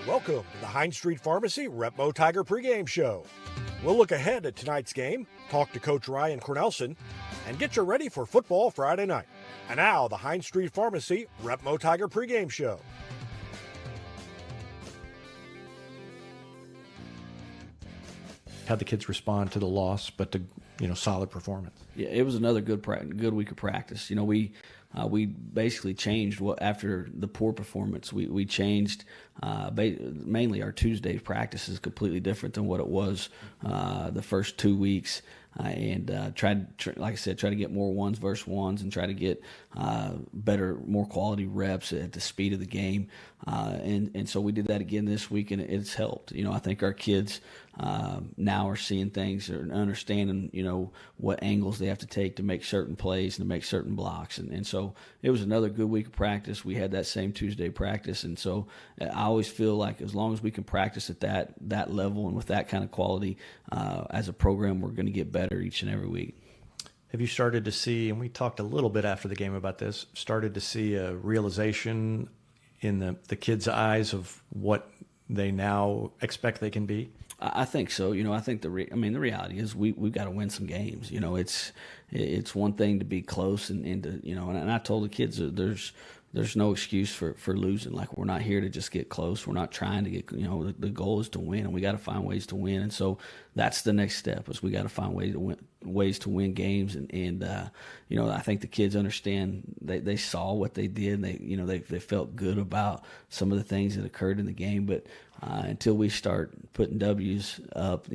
Welcome to the Hines Street Pharmacy Repmo Tiger pregame show. We'll look ahead at tonight's game, talk to Coach Ryan Cornelson, and get you ready for football Friday night. And now, the Hines Street Pharmacy Repmo Tiger pregame show. How the kids respond to the loss, but to solid performance. Yeah, it was another good week of practice. We basically changed after the poor performance. We changed mainly our Tuesday practice is completely different than what it was the first 2 weeks. And tried to get more ones versus ones and try to get better, more quality reps at the speed of the game. And so we did that again this week, and it's helped. I think our kids now are seeing things or understanding, what angles they have to take to make certain plays and to make certain blocks. And so it was another good week of practice. We had that same Tuesday practice. And so I always feel like as long as we can practice at that level and with that kind of quality as a program, we're going to get better each and every week. Have you started to see, and we talked a little bit after the game about this, started to see a realization in the kids' eyes of what they now expect they can be? I think so. I think the reality is we've got to win some games. It's one thing to be close and to, and I told the kids that there's no excuse for losing. Like, we're not here to just get close. We're not trying to get, the goal is to win, and we got to find ways to win. And so that's the next step is we got to find ways to win games. And I think the kids understand they saw what they did. They felt good about some of the things that occurred in the game. But until we start putting W's up,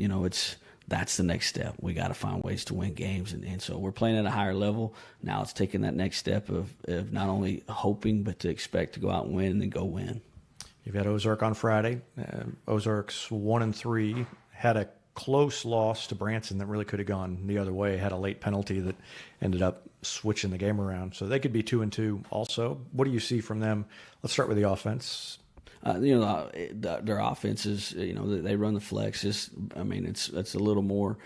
that's the next step. We got to find ways to win games. And so we're playing at a higher level. Now it's taking that next step of not only hoping, but to expect to go out and win and then go win. You've got Ozark on Friday. Ozark's 1-3, had a close loss to Branson that really could have gone the other way, had a late penalty that ended up switching the game around. So they could be 2-2 also. What do you see from them? Let's start with the offense. Their offenses, they run the flex. It's a little more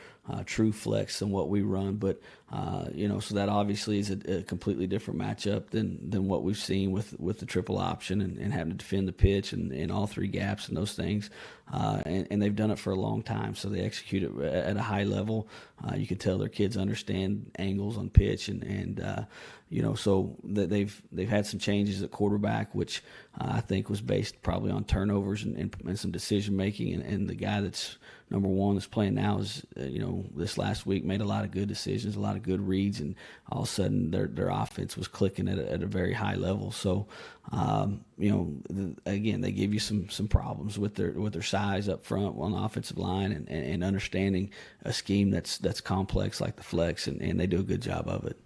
true flex than what we run, but so that obviously is a completely different matchup than what we've seen with the triple option and having to defend the pitch and all three gaps and those things. And they've done it for a long time, so they execute it at a high level. You can tell their kids understand angles on pitch and so that they've had some changes at quarterback, which I think was based probably on turnovers and some decision making. And the guy that's number one that's playing now is this last week made a lot of good decisions, a lot of good reads, and all of a sudden their offense was clicking at a very high level. So again, they give you some problems with their size up front on the offensive line and understanding a scheme that's complex like the flex, and they do a good job of it.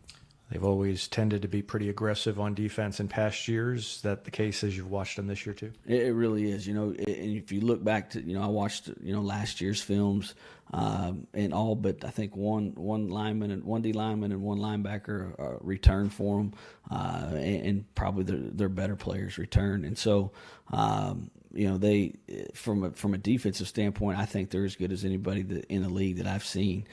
They've always tended to be pretty aggressive on defense in past years. Is that the case as you've watched them this year too? It really is. And if you look back to, I watched, last year's films and all but I think one lineman and one D lineman and one linebacker returned for them, and probably their better players returned. And so, they from a defensive standpoint, I think they're as good as anybody in the league that I've seen.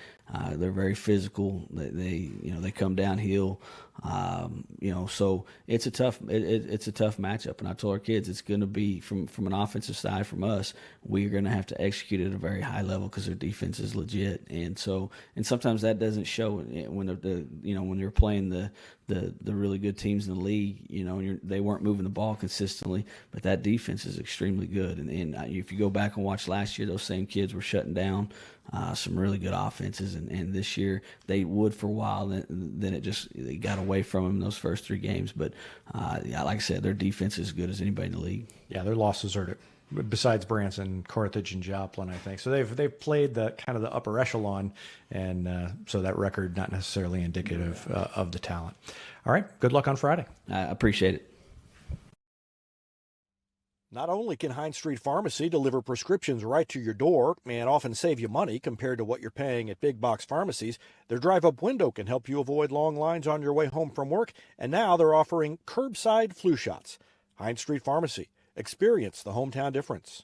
They're very physical. They come downhill. So it's a tough matchup. And I told our kids it's going to be from an offensive side from us. We're going to have to execute at a very high level because their defense is legit. And sometimes that doesn't show when you're playing the really good teams in the league. And they weren't moving the ball consistently, but that defense is extremely good. And if you go back and watch last year, those same kids were shutting down some really good offenses, and this year they would for a while. Then it got away from them in those first three games. But like I said, their defense is as good as anybody in the league. Yeah, their losses are besides Branson, Carthage, and Joplin, I think. So they've played the kind of the upper echelon, and so that record not necessarily indicative of the talent. All right, good luck on Friday. I appreciate it. Not only can Hines Street Pharmacy deliver prescriptions right to your door and often save you money compared to what you're paying at big box pharmacies, their drive-up window can help you avoid long lines on your way home from work, and now they're offering curbside flu shots. Hines Street Pharmacy. Experience the hometown difference.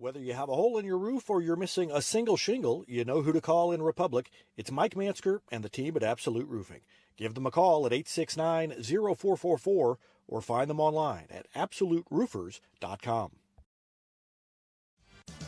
Whether you have a hole in your roof or you're missing a single shingle, you know who to call in Republic. It's Mike Mansker and the team at Absolute Roofing. Give them a call at 869-0444 or find them online at absoluteroofers.com.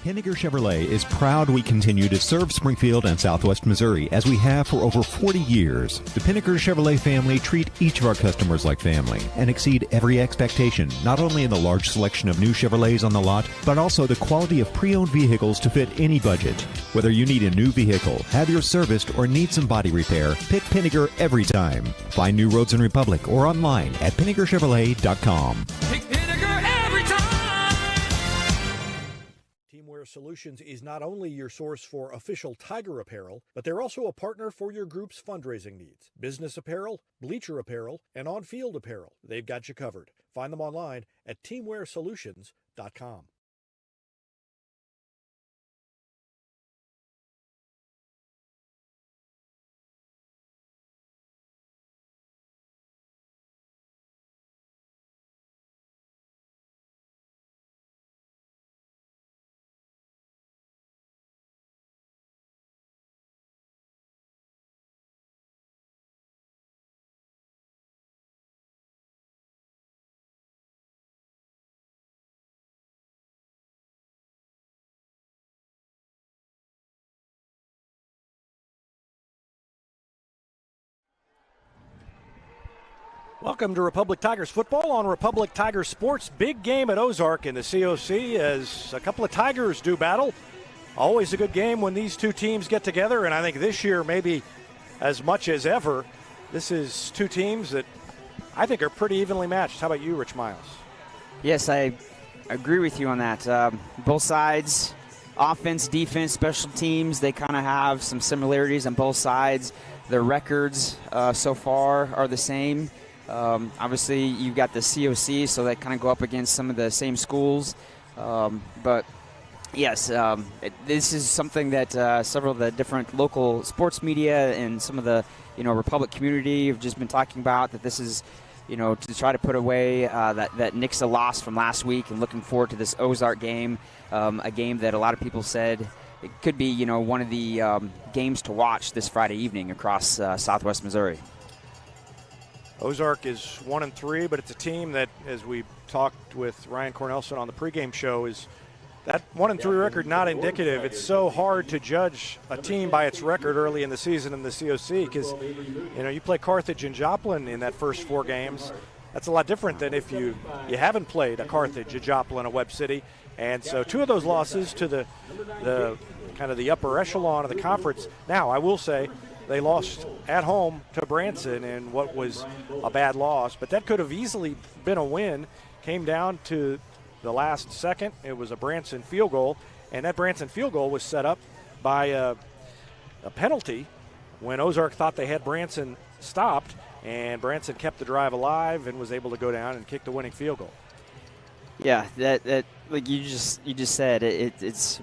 Pinniger Chevrolet is proud we continue to serve Springfield and Southwest Missouri as we have for over 40 years. The Pinniger Chevrolet family treat each of our customers like family and exceed every expectation, not only in the large selection of new Chevrolets on the lot, but also the quality of pre-owned vehicles to fit any budget. Whether you need a new vehicle, have yours serviced, or need some body repair, pick Pinniger every time. Find new roads in Republic or online at PinnigerChevrolet.com. Pick Pinniger every time. Teamwear Solutions is not only your source for official Tiger apparel, but they're also a partner for your group's fundraising needs. Business apparel, bleacher apparel, and on-field apparel. They've got you covered. Find them online at teamwearsolutions.com. Welcome to Republic Tigers football on Republic Tigers Sports. Big game at Ozark in the COC as a couple of Tigers do battle. Always a good game when these two teams get together, and I think this year maybe as much as ever. This is two teams that I think are pretty evenly matched. How about you, Rich Miles? Yes, I agree with you on that. Both sides, offense, defense, special teams, they kind of have some similarities on both sides. Their records so far are the same. Obviously, you've got the COC, so they kind of go up against some of the same schools. But, yes, this is something that several of the different local sports media and some of the, Republic community have just been talking about, that this is, to try to put away that Nixa loss from last week, and looking forward to this Ozark game, a game that a lot of people said it could be, one of the games to watch this Friday evening across Southwest Missouri. Ozark is 1-3, but it's a team that, as we talked with Ryan Cornelson on the pregame show, is that 1-3 record not indicative. It's so hard to judge a team by its record early in the season in the COC because, you play Carthage and Joplin in that first 4 games. That's a lot different than if you haven't played a Carthage, a Joplin, a Webb City. And so 2 of those losses to the kind of the upper echelon of the conference. Now, I will say, they lost at home to Branson in what was a bad loss, but that could have easily been a win. Came down to the last second. It was a Branson field goal, and that Branson field goal was set up by a penalty when Ozark thought they had Branson stopped, and Branson kept the drive alive and was able to go down and kick the winning field goal. Yeah, that like you just said, it's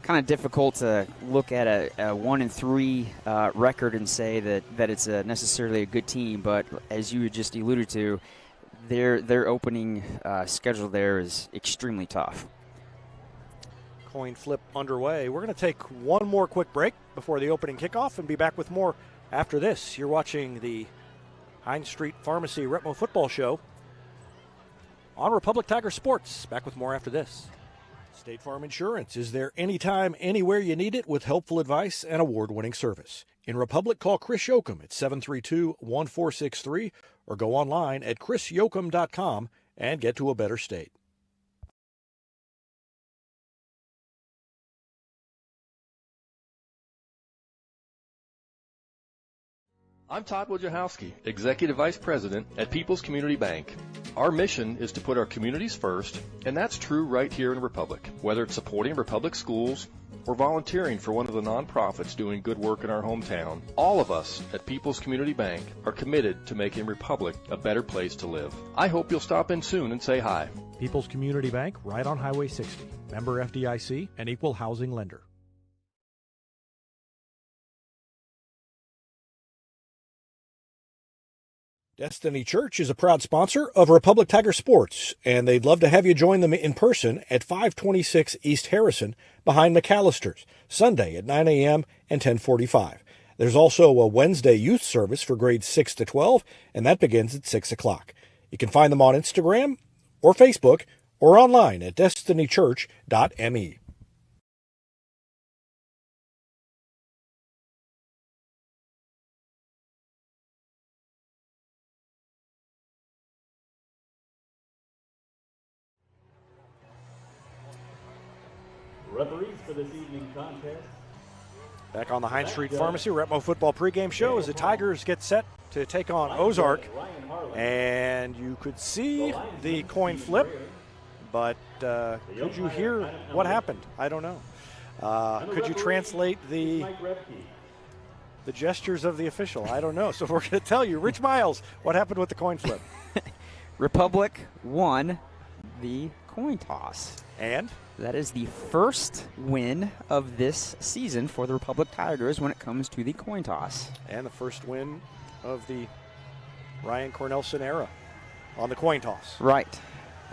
kind of difficult to look at a 1-3 record and say that it's necessarily a good team, but as you just alluded to, their opening schedule there is extremely tough. Coin flip underway. We're going to take one more quick break before the opening kickoff and be back with more after this. You're watching the Hines Street Pharmacy Retmo Football Show on Republic Tiger Sports. Back with more after this. State Farm Insurance is there anytime, anywhere you need it with helpful advice and award-winning service. In Republic, call Chris Yoakum at 732-1463 or go online at chrisyoakum.com and get to a better state. I'm Todd Wojciechowski, Executive Vice President at People's Community Bank. Our mission is to put our communities first, and that's true right here in Republic. Whether it's supporting Republic schools or volunteering for one of the nonprofits doing good work in our hometown, all of us at People's Community Bank are committed to making Republic a better place to live. I hope you'll stop in soon and say hi. People's Community Bank, right on Highway 60. Member FDIC, an equal housing lender. Destiny Church is a proud sponsor of Republic Tiger Sports, and they'd love to have you join them in person at 526 East Harrison behind McAllister's, Sunday at 9 a.m. and 10:45. There's also a Wednesday youth service for grades 6 to 12, and that begins at 6 o'clock. You can find them on Instagram or Facebook or online at destinychurch.me. Referees for this evening's contest. Back on the Hines Street Pharmacy Retmo Football pregame show as the Tigers get set to take on Ozark. And you could see the coin flip, but could you hear what happened? I don't know. Could you translate the gestures of the official? I don't know. So we're going to tell you. Rich Miles, what happened with the coin flip? Republic won the coin toss. And? That is the first win of this season for the Republic Tigers when it comes to the coin toss. And the first win of the Ryan Cornelson era on the coin toss. Right.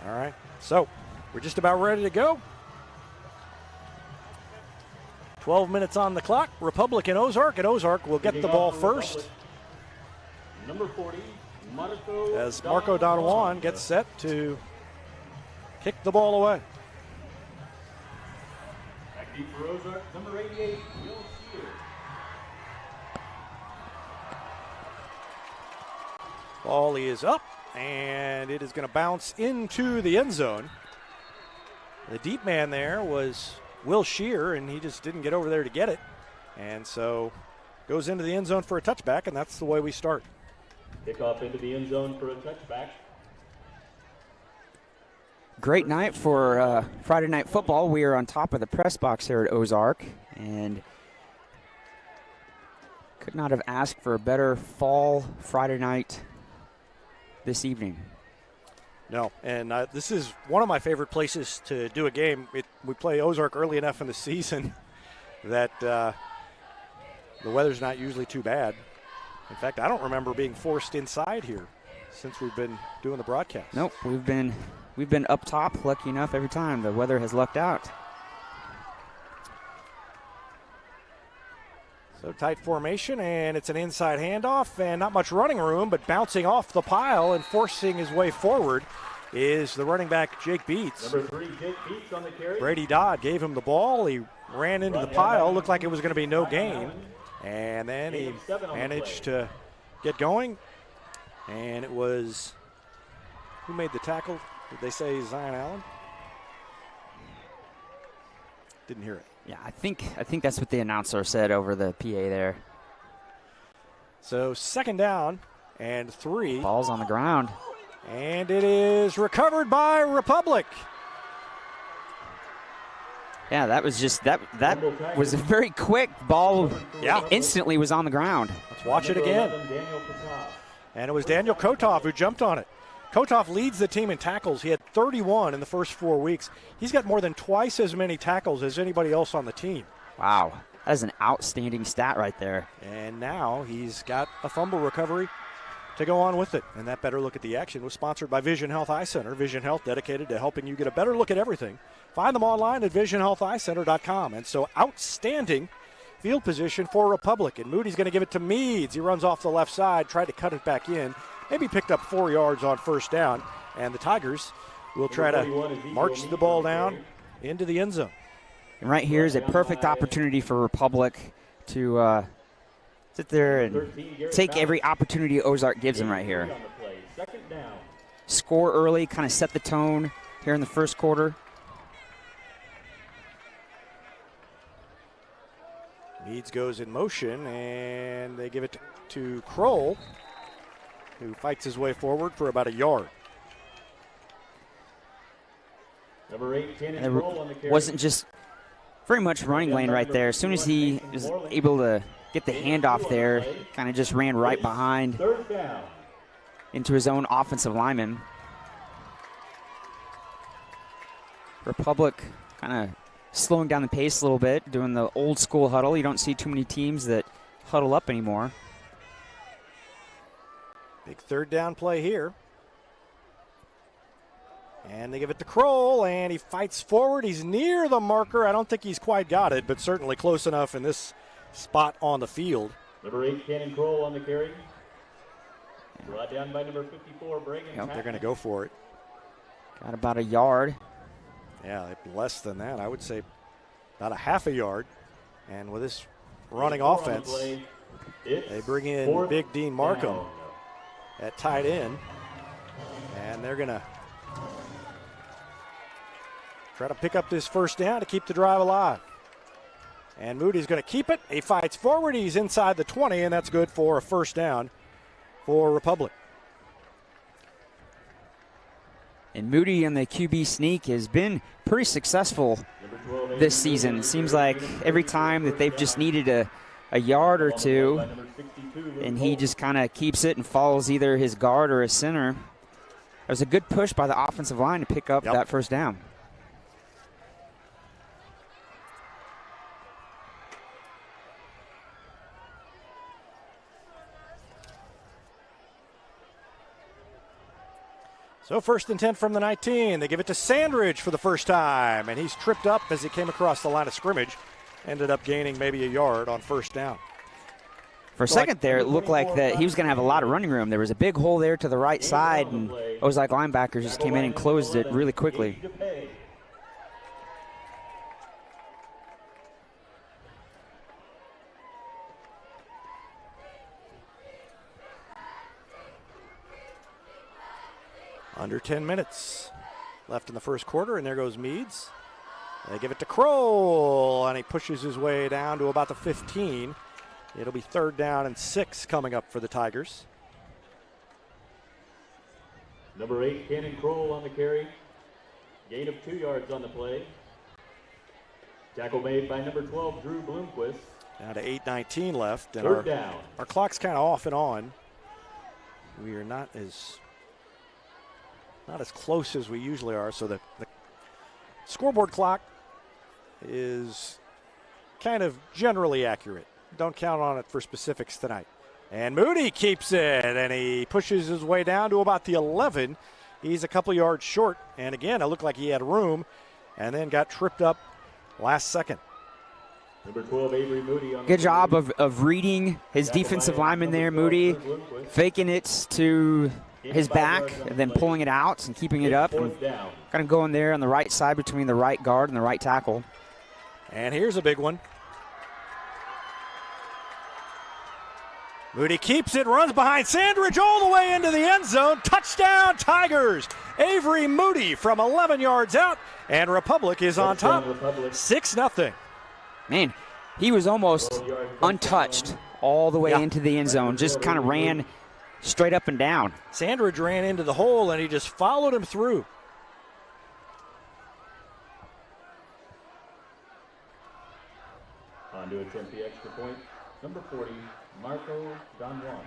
All right. So we're just about ready to go. 12 minutes on the clock. Republic and Ozark will get the ball first. Number 40, Marco as Marco Don Juan gets set to kick the ball away. Back deep for Ozark, number 88, Will Shear. Ball is up, and it is going to bounce into the end zone. The deep man there was Will Shear, and he just didn't get over there to get it. And so goes into the end zone for a touchback, and that's the way we start. Kickoff into the end zone for a touchback. Great night for Friday Night Football. We are on top of the press box here at Ozark, and could not have asked for a better fall Friday night this evening. No, and this is one of my favorite places to do a game. We play Ozark early enough in the season that the weather's not usually too bad. In fact, I don't remember being forced inside here since we've been doing the broadcast. Nope, we've been up top, lucky enough every time. The weather has lucked out. So tight formation, and it's an inside handoff, and not much running room, but bouncing off the pile and forcing his way forward is the running back, Jake Beats. Number 3, Jake Beats on the carry. Brady Dodd gave him the ball. He ran into the pile, looked like it was going to be no gain, and then he managed to get going, and it was, who made the tackle? Did they say Zion Allen? Didn't hear it. Yeah, I think that's what the announcer said over the PA there. So second down and 3. Ball's on the ground. And it is recovered by Republic. Yeah, that was just that was a very quick ball. Yeah. Instantly was on the ground. Let's watch it again. And it was Daniel Kotov who jumped on it. Kotov leads the team in tackles. He had 31 in the first 4 weeks. He's got more than twice as many tackles as anybody else on the team. Wow, that is an outstanding stat right there. And now he's got a fumble recovery to go on with it. And that Better Look at the Action was sponsored by Vision Health Eye Center. Vision Health, dedicated to helping you get a better look at everything. Find them online at visionhealtheyecenter.com. And so outstanding field position for Republic. And Moody's going to give it to Meads. He runs off the left side, tried to cut it back in. Maybe picked up 4 yards on first down. And the Tigers will try to march the ball down into the end zone. And right here is a perfect opportunity for Republic to sit there and take every opportunity Ozark gives them right here. Score early, kind of set the tone here in the first quarter. Meads goes in motion, and they give it to Kroll, who fights his way forward for about a yard. Number 8, It wasn't just very much running lane right there. As soon as he was able to get the handoff there, kind of just ran right behind into his own offensive lineman. Republic kind of slowing down the pace a little bit, doing the old school huddle. You don't see too many teams that huddle up anymore. Big third down play here. And they give it to Kroll, and he fights forward. He's near the marker. I don't think he's quite got it, but certainly close enough in this spot on the field. Number 8, Cannon Kroll on the carry. Brought down by number 54, Bragan. Yep, they're going to go for it. Got about a yard. Yeah, less than that. I would say about a half a yard. And with this running offense, they bring in Big Dean Markham at tight end. And they're going to try to pick up this first down to keep the drive alive. And Moody's going to keep it. He fights forward. He's inside the 20, and that's good for a first down for Republic. And Moody in the QB sneak has been pretty successful this season. It seems like every time that they've just needed a yard or two, and he just kind of keeps it and follows either his guard or his center. It was a good push by the offensive line to pick up that first down. So 1st and 10 from the 19. They give it to Sandridge for the first time, and he's tripped up as he came across the line of scrimmage. Ended up gaining maybe a yard on first down. For a second there, it looked like that he was going to have a lot of running room. There was a big hole there to the right side, and Ozark linebackers just came in and closed it really quickly. Under 10 minutes left in the first quarter, and there goes Meads. They give it to Kroll, and he pushes his way down to about the 15. It'll be 3rd down and 6 coming up for the Tigers. Number 8, Cannon Kroll on the carry. Gain of 2 yards on the play. Tackle made by number 12, Drew Bloomquist. Down to 8:19 left, and 3rd down. Our clock's kind of off and on. We are not as close as we usually are, so the scoreboard clock is kind of generally accurate. Don't count on it for specifics tonight. And Moody keeps it, and he pushes his way down to about the 11. He's a couple yards short, and again, it looked like he had room, and then got tripped up last second. Number 12, Avery Moody. Good job of reading his defensive lineman there, Moody, faking it to his back and then pulling it out and keeping it up and kind of going there on the right side between the right guard and the right tackle. And here's a big one. Moody keeps it, runs behind Sandridge all the way into the end zone. Touchdown, Tigers! Avery Moody from 11 yards out, and Republic is on top, 6-0. Man, he was almost untouched all the way into the end zone, just kind of ran straight up and down. Sandridge ran into the hole, and he just followed him through. On to attempt the extra point, number 40, Marco Donjuan.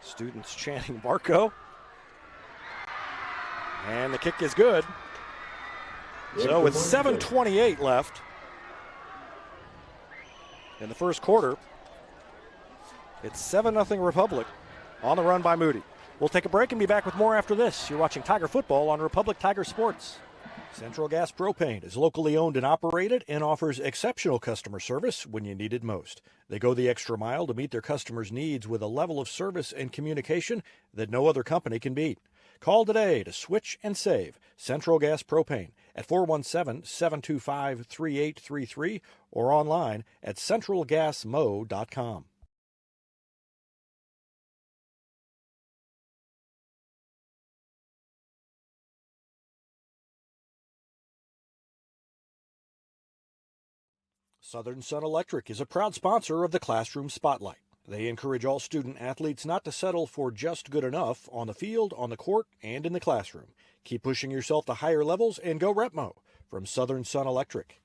Students chanting Marco. And the kick is good. So with 7:28 left in the first quarter, it's 7-0 Republic on the run by Moody. We'll take a break and be back with more after this. You're watching Tiger Football on Republic Tiger Sports. Central Gas Propane is locally owned and operated and offers exceptional customer service when you need it most. They go the extra mile to meet their customers' needs with a level of service and communication that no other company can beat. Call today to switch and save Central Gas Propane at 417-725-3833 or online at centralgasmo.com. Southern Sun Electric is a proud sponsor of the Classroom Spotlight. They encourage all student athletes not to settle for just good enough on the field, on the court, and in the classroom. Keep pushing yourself to higher levels and go Repmo from Southern Sun Electric.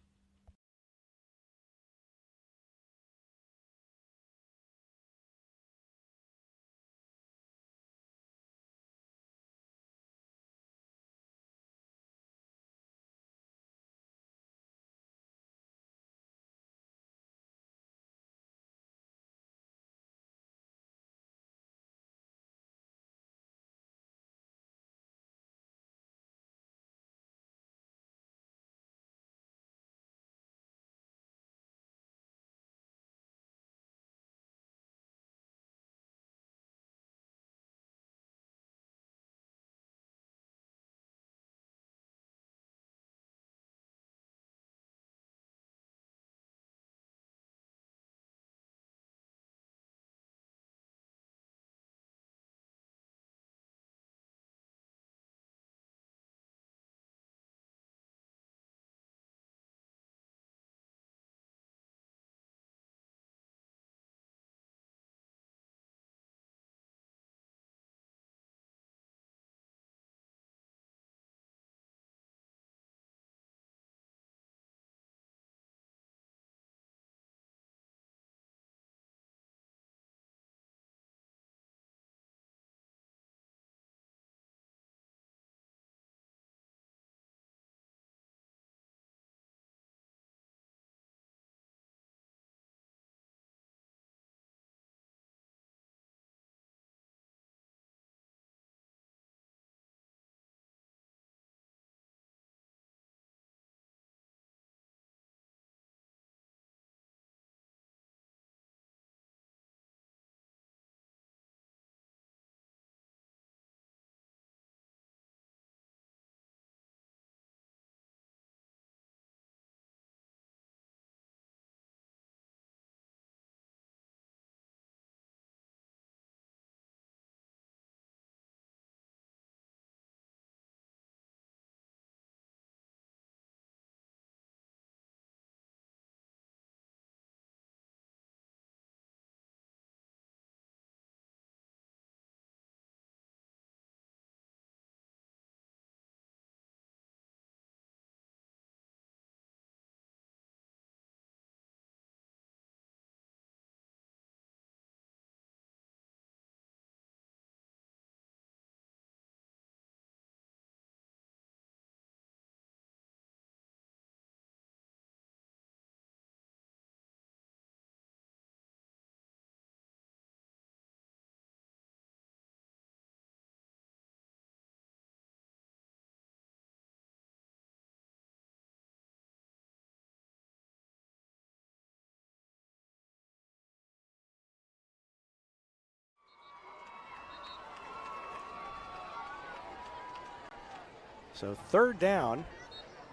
So 3rd down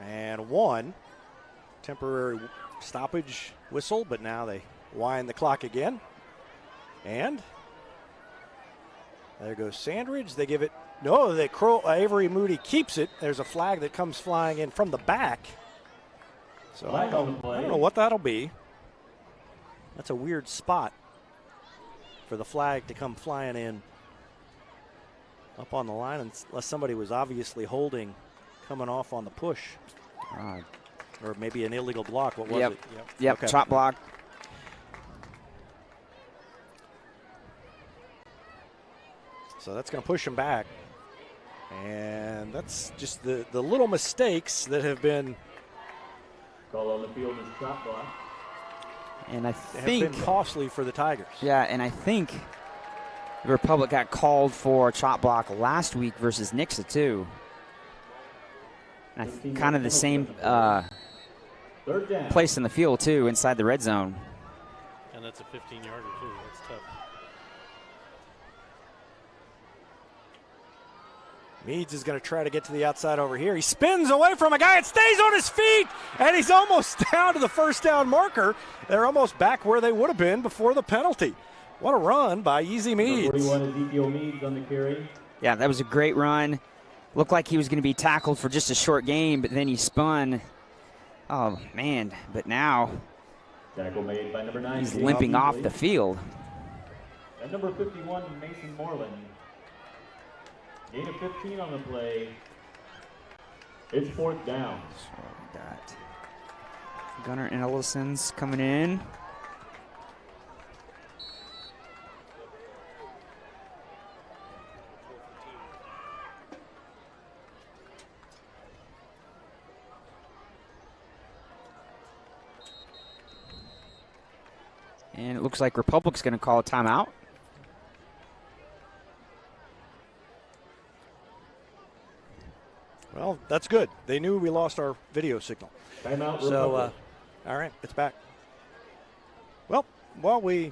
and 1. Temporary stoppage whistle, but now they wind the clock again. And there goes Sandridge. They give it, no, Avery Moody keeps it. There's a flag that comes flying in from the back. So I don't know what that'll be. That's a weird spot for the flag to come flying in up on the line, unless somebody was obviously holding coming off on the push. Or maybe an illegal block. What was it? Yep. Okay. Chop block. So that's going to push him back. And that's just the little mistakes that have been. Call on the field is chop block. And I think have been costly for the Tigers. Yeah, and I think the Republic got called for a chop block last week versus Nixa too. And kind of the same place in the field too, inside the red zone. And that's a 15-yarder too. That's tough. Meads is going to try to get to the outside over here. He spins away from a guy and stays on his feet, and he's almost down to the 1st down marker. They're almost back where they would have been before the penalty. What a run by Easy Meads. 41 Ezekiel Meads on the carry. Yeah, that was a great run. Looked like he was going to be tackled for just a short game, but then he spun. Oh, man, but now tackle made by number 9. He's limping off the field. And number 51, Mason Moreland. Gain of 15 on the play. It's 4th down. So we got Gunnar Ellison's coming in. And it looks like Republic's going to call a timeout. Well, that's good. They knew we lost our video signal. Timeout. So, all right, it's back. Well, we're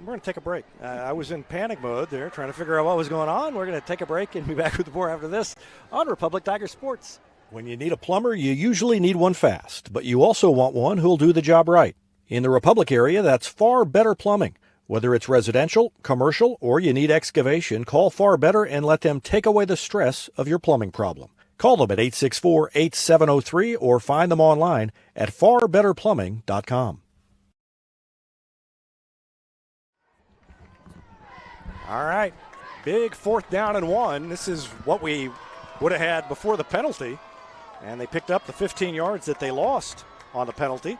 going to take a break. I was in panic mode there, trying to figure out what was going on. We're going to take a break and be back with more after this on Republic Tiger Sports. When you need a plumber, you usually need one fast, but you also want one who'll do the job right. In the Republic area, that's Far Better Plumbing. Whether it's residential, commercial, or you need excavation, call Far Better and let them take away the stress of your plumbing problem. Call them at 864-8703 or find them online at farbetterplumbing.com. All right, big 4th down and 1. This is what we would have had before the penalty, and they picked up the 15 yards that they lost on the penalty.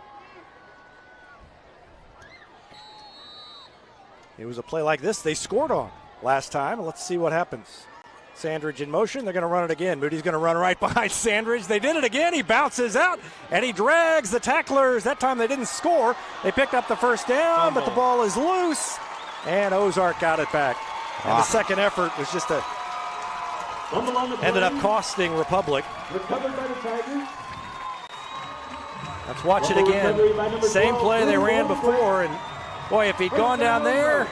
It was a play like this they scored on last time. Let's see what happens. Sandridge in motion. They're going to run it again. Moody's going to run right behind Sandridge. They did it again. He bounces out, and he drags the tacklers. That time they didn't score. They picked up the 1st down, but the ball is loose, and Ozark got it back. And the second effort was just ended up costing Republic. Recovered by the Tigers. Let's watch it again. Same play they ran before, and boy, if he'd gone down there,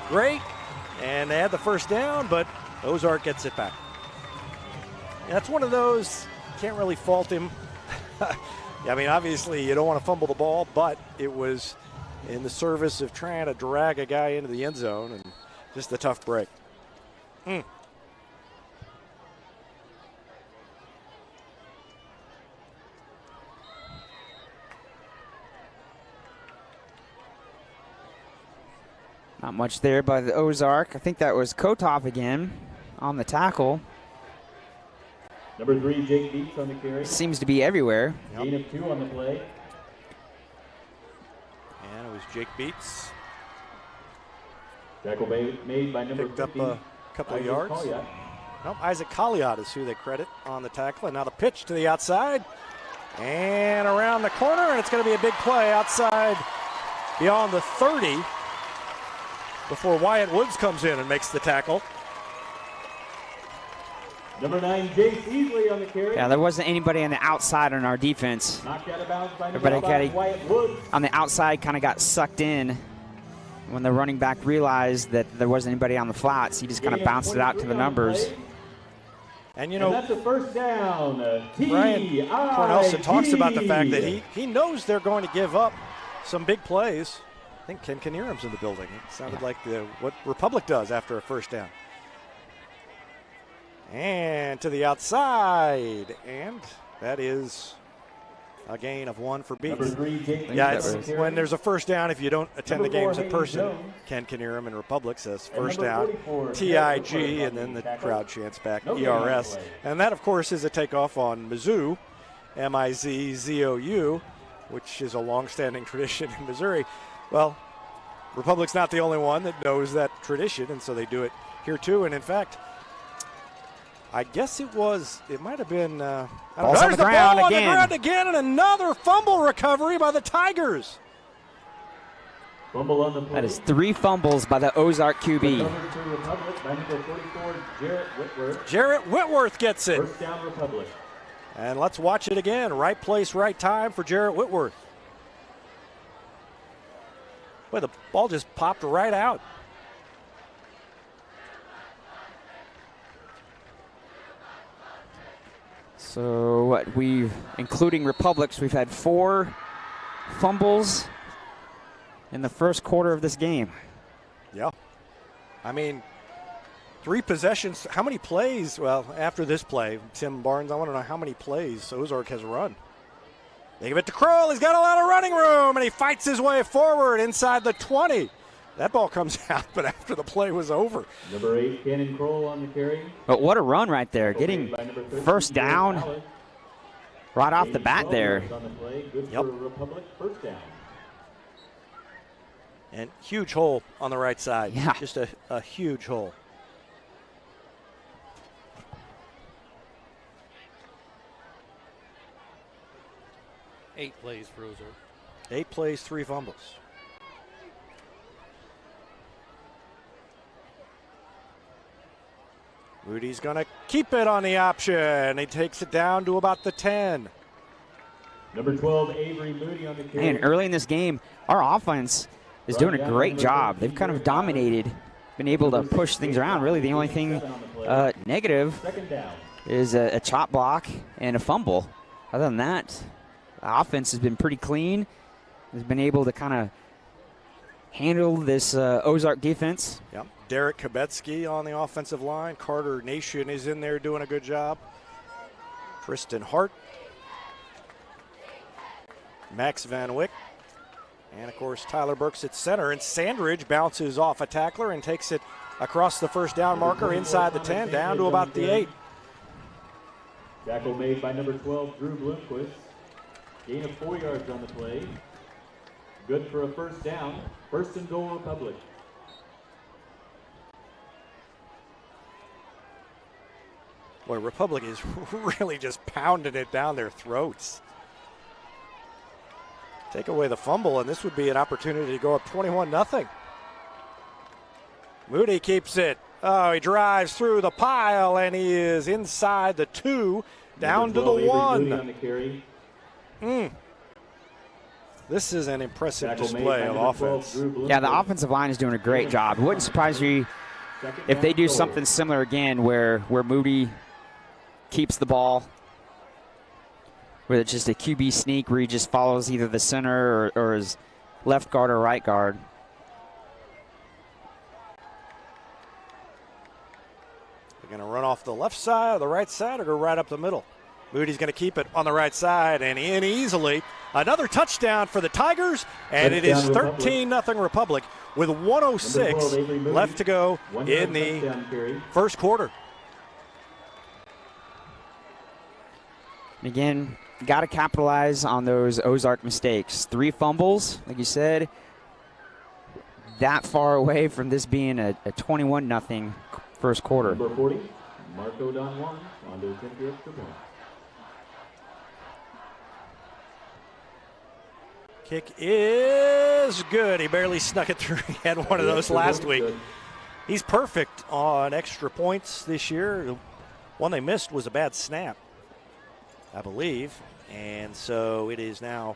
great. And they had the 1st down, but Ozark gets it back. And that's one of those, can't really fault him. I mean, obviously you don't want to fumble the ball, but it was in the service of trying to drag a guy into the end zone, and just a tough break. Not much there by the Ozark. I think that was Kotov again on the tackle. Number 3, Jake Beats on the carry. Seems to be everywhere. Gain of 2 on the play. And it was Jake Beats. Tackle made by number 50. Picked up a couple of yards. Colliot. Nope, Isaac Colliot is who they credit on the tackle. And now the pitch to the outside. And around the corner, and it's going to be a big play outside beyond the 30 before Wyatt Woods comes in and makes the tackle. Number 9, Jace Easley on the carry. Yeah, there wasn't anybody on the outside on our defense. Knocked out of bounds by Everybody number 5, Wyatt Woods. On the outside kind of got sucked in when the running back realized that there wasn't anybody on the flats. He just kind of bounced it out to the numbers. And, you And know, that's a first down. Brian Cornelson talks about the fact that he knows they're going to give up some big plays. I think Ken Knierim's in the building. It sounded like what Republic does after a first down. And to the outside. And that is a gain of 1 for Beats. Yeah, it's when there's a first down, if you don't attend the games in person, Ken Knierim in Republic says first down, TIG, and then the crowd chants back ERS. And that, of course, is a takeoff on Mizzou, MIZZOU, which is a long-standing tradition in Missouri. Well, Republic's not the only one that knows that tradition, and so they do it here too. And in fact, I guess it might have been. Ball's on the ground ball again. On the ground again, and another fumble recovery by the Tigers. Fumble on the play. That is 3 fumbles by the Ozark QB. Jarrett Whitworth gets it. First down, Republic. And let's watch it again. Right place, right time for Jarrett Whitworth. Boy, the ball just popped right out. So what including Republics, we've had 4 fumbles in the first quarter of this game. Yeah. I mean, 3 possessions. How many plays? Well, after this play, Tim Barnes, I want to know how many plays Ozark has run. They give it to Kroll. He's got a lot of running room, and he fights his way forward inside the 20. That ball comes out, but after the play was over. Number 8, Cannon Kroll on the carry. But what a run right there. Getting first down right off the bat there. Yep. And huge hole on the right side. Yeah. Just a huge hole. Eight plays for Ozark. 8 plays, 3 fumbles. Moody's going to keep it on the option. He takes it down to about the 10. Number 12, Avery Moody on the carry. And early in this game, our offense is doing a great job. They've kind of dominated, been able to push things around. Really, the only thing negative is a chop block and a fumble. Other than that, the offense has been pretty clean. Has been able to kind of handle this Ozark defense. Yep. Derek Kabetsky on the offensive line. Carter Nation is in there doing a good job. Tristan Hart. Max Van Wyck. And, of course, Tyler Burks at center. And Sandridge bounces off a tackler and takes it across the first down marker inside the 10, down to about the 8. Tackle made by number 12, Drew Bloomquist. Gain of 4 yards on the play. Good for a first down. First and goal, Republic. Boy, Republic is really just pounding it down their throats. Take away the fumble, and this would be an opportunity to go up 21-0. Moody keeps it. Oh, he drives through the pile, and he is inside the 2, down to the 1. This is an impressive display of offense. Yeah, the offensive line is doing a great job. It wouldn't surprise you if they do something similar again where Moody keeps the ball, where it's just a QB sneak where he just follows either the center or his left guard or right guard. They're going to run off the left side or the right side or go right up the middle. Moody's going to keep it on the right side and in easily. Another touchdown for the Tigers, and it is 13-0 Republic with 1:06 left to go in the first quarter. Again, got to capitalize on those Ozark mistakes. 3 fumbles, like you said, that far away from this being a 21-0 first quarter. Number 40, Marco Don Juan, on to attempt the extra point. Kick is good. He barely snuck it through. He had one of those last week. He's perfect on extra points this year. The one they missed was a bad snap, I believe. And so it is now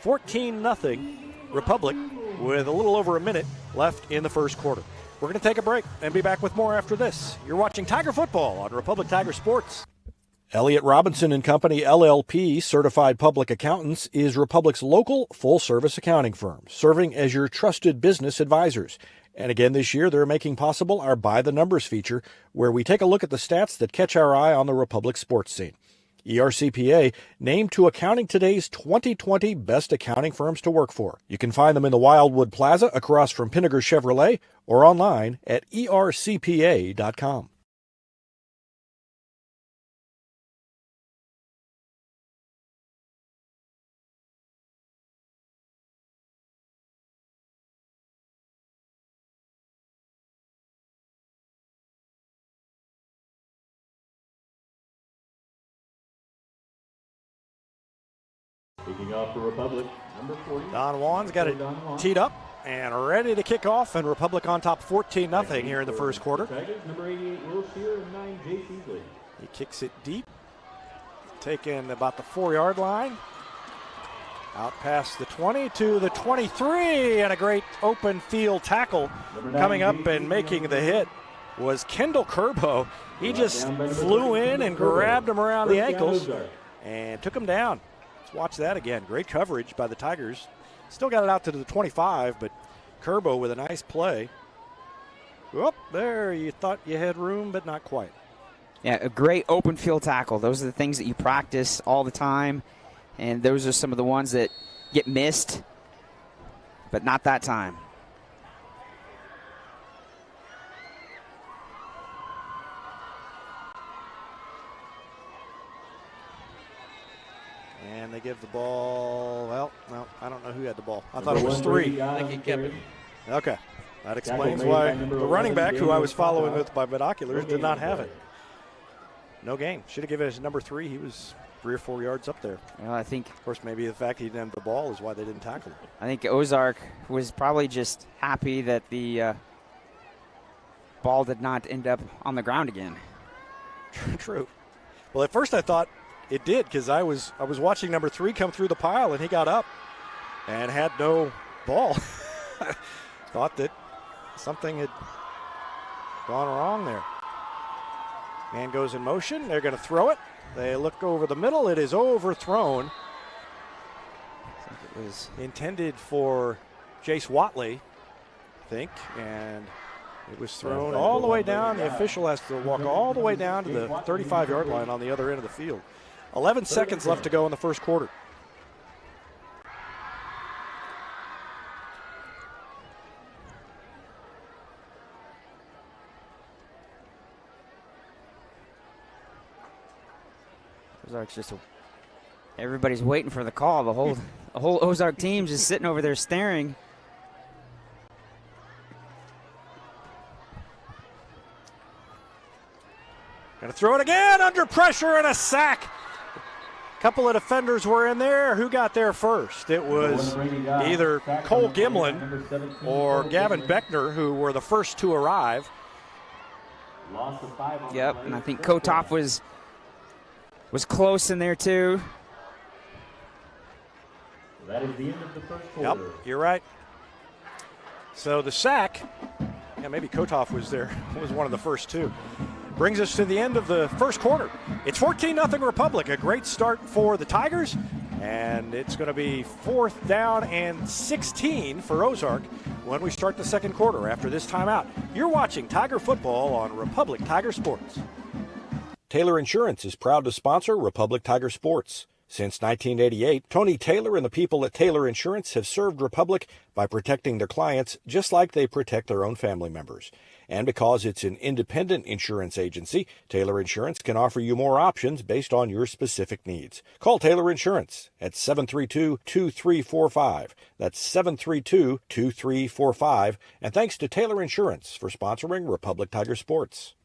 14-0 Republic with a little over a minute left in the first quarter. We're going to take a break and be back with more after this. You're watching Tiger Football on Republic Tiger Sports. Elliott Robinson and Company, LLP, Certified Public Accountants, is Republic's local full-service accounting firm, serving as your trusted business advisors. And again this year, they're making possible our By the Numbers feature, where we take a look at the stats that catch our eye on the Republic sports scene. ERCPA named to Accounting Today's 2020 Best Accounting Firms to Work For. You can find them in the Wildwood Plaza across from Pinnaker Chevrolet or online at ercpa.com. Kicking off for Republic, number 40. Don Juan's got it teed up and ready to kick off, and Republic on top 14-0 here in the first quarter. Number 88, Will Shear, and 9, Jace Easley. He kicks it deep, taking about the 4-yard line. Out past the 20 to the 23, and a great open field tackle coming up and making the hit was Kendall Curbo. He just flew in and grabbed him around the ankles and took him down. Let's watch that again. Great coverage by the Tigers. Still got it out to the 25, but Curbo with a nice play. Whoop, there, you thought you had room, but not quite. Yeah, a great open field tackle. Those are the things that you practice all the time, and those are some of the ones that get missed, but not that time. And they give the ball, well, no, I don't know who had the ball. I thought it was 3. I think he kept it. Okay. That explains why the running back, who I was following with by binoculars, did not have it. No gain. Should have given it number 3. He was 3 or 4 yards up there. Well, I think, of course, maybe the fact he didn't have the ball is why they didn't tackle him. I think Ozark was probably just happy that the ball did not end up on the ground again. True. Well, at first I thought it did, because I was watching number 3 come through the pile, and he got up and had no ball. Thought that something had gone wrong there. Man goes in motion. They're going to throw it. They look over the middle. It is overthrown. I think it was intended for Jace Watley, I think, and it was thrown all the way down. The official has to walk all the way down to the 35-yard line on the other end of the field. 11 seconds left to go in the first quarter. Ozark's just everybody's waiting for the call. The whole Ozark team's just sitting over there staring. Going to throw it again, under pressure and a sack. A couple of defenders were in there. Who got there first? It was either Cole Gimlin or Gavin Beckner, who were the first to arrive. Yep, and I think Kotoff was close in there too. That is the end of the first quarter. Yep, you're right. So the sack, yeah, maybe Kotoff was there, was one of the first two. Brings us to the end of the first quarter. It's 14-0 Republic, a great start for the Tigers, and it's going to be 4th down and 16 for Ozark when we start the second quarter after this timeout. You're watching Tiger Football on Republic Tiger Sports. Taylor Insurance is proud to sponsor Republic Tiger Sports. Since 1988, Tony Taylor and the people at Taylor Insurance have served Republic by protecting their clients just like they protect their own family members. And because it's an independent insurance agency, Taylor Insurance can offer you more options based on your specific needs. Call Taylor Insurance at 732-2345. That's 732-2345. And thanks to Taylor Insurance for sponsoring Republic Tiger Sports.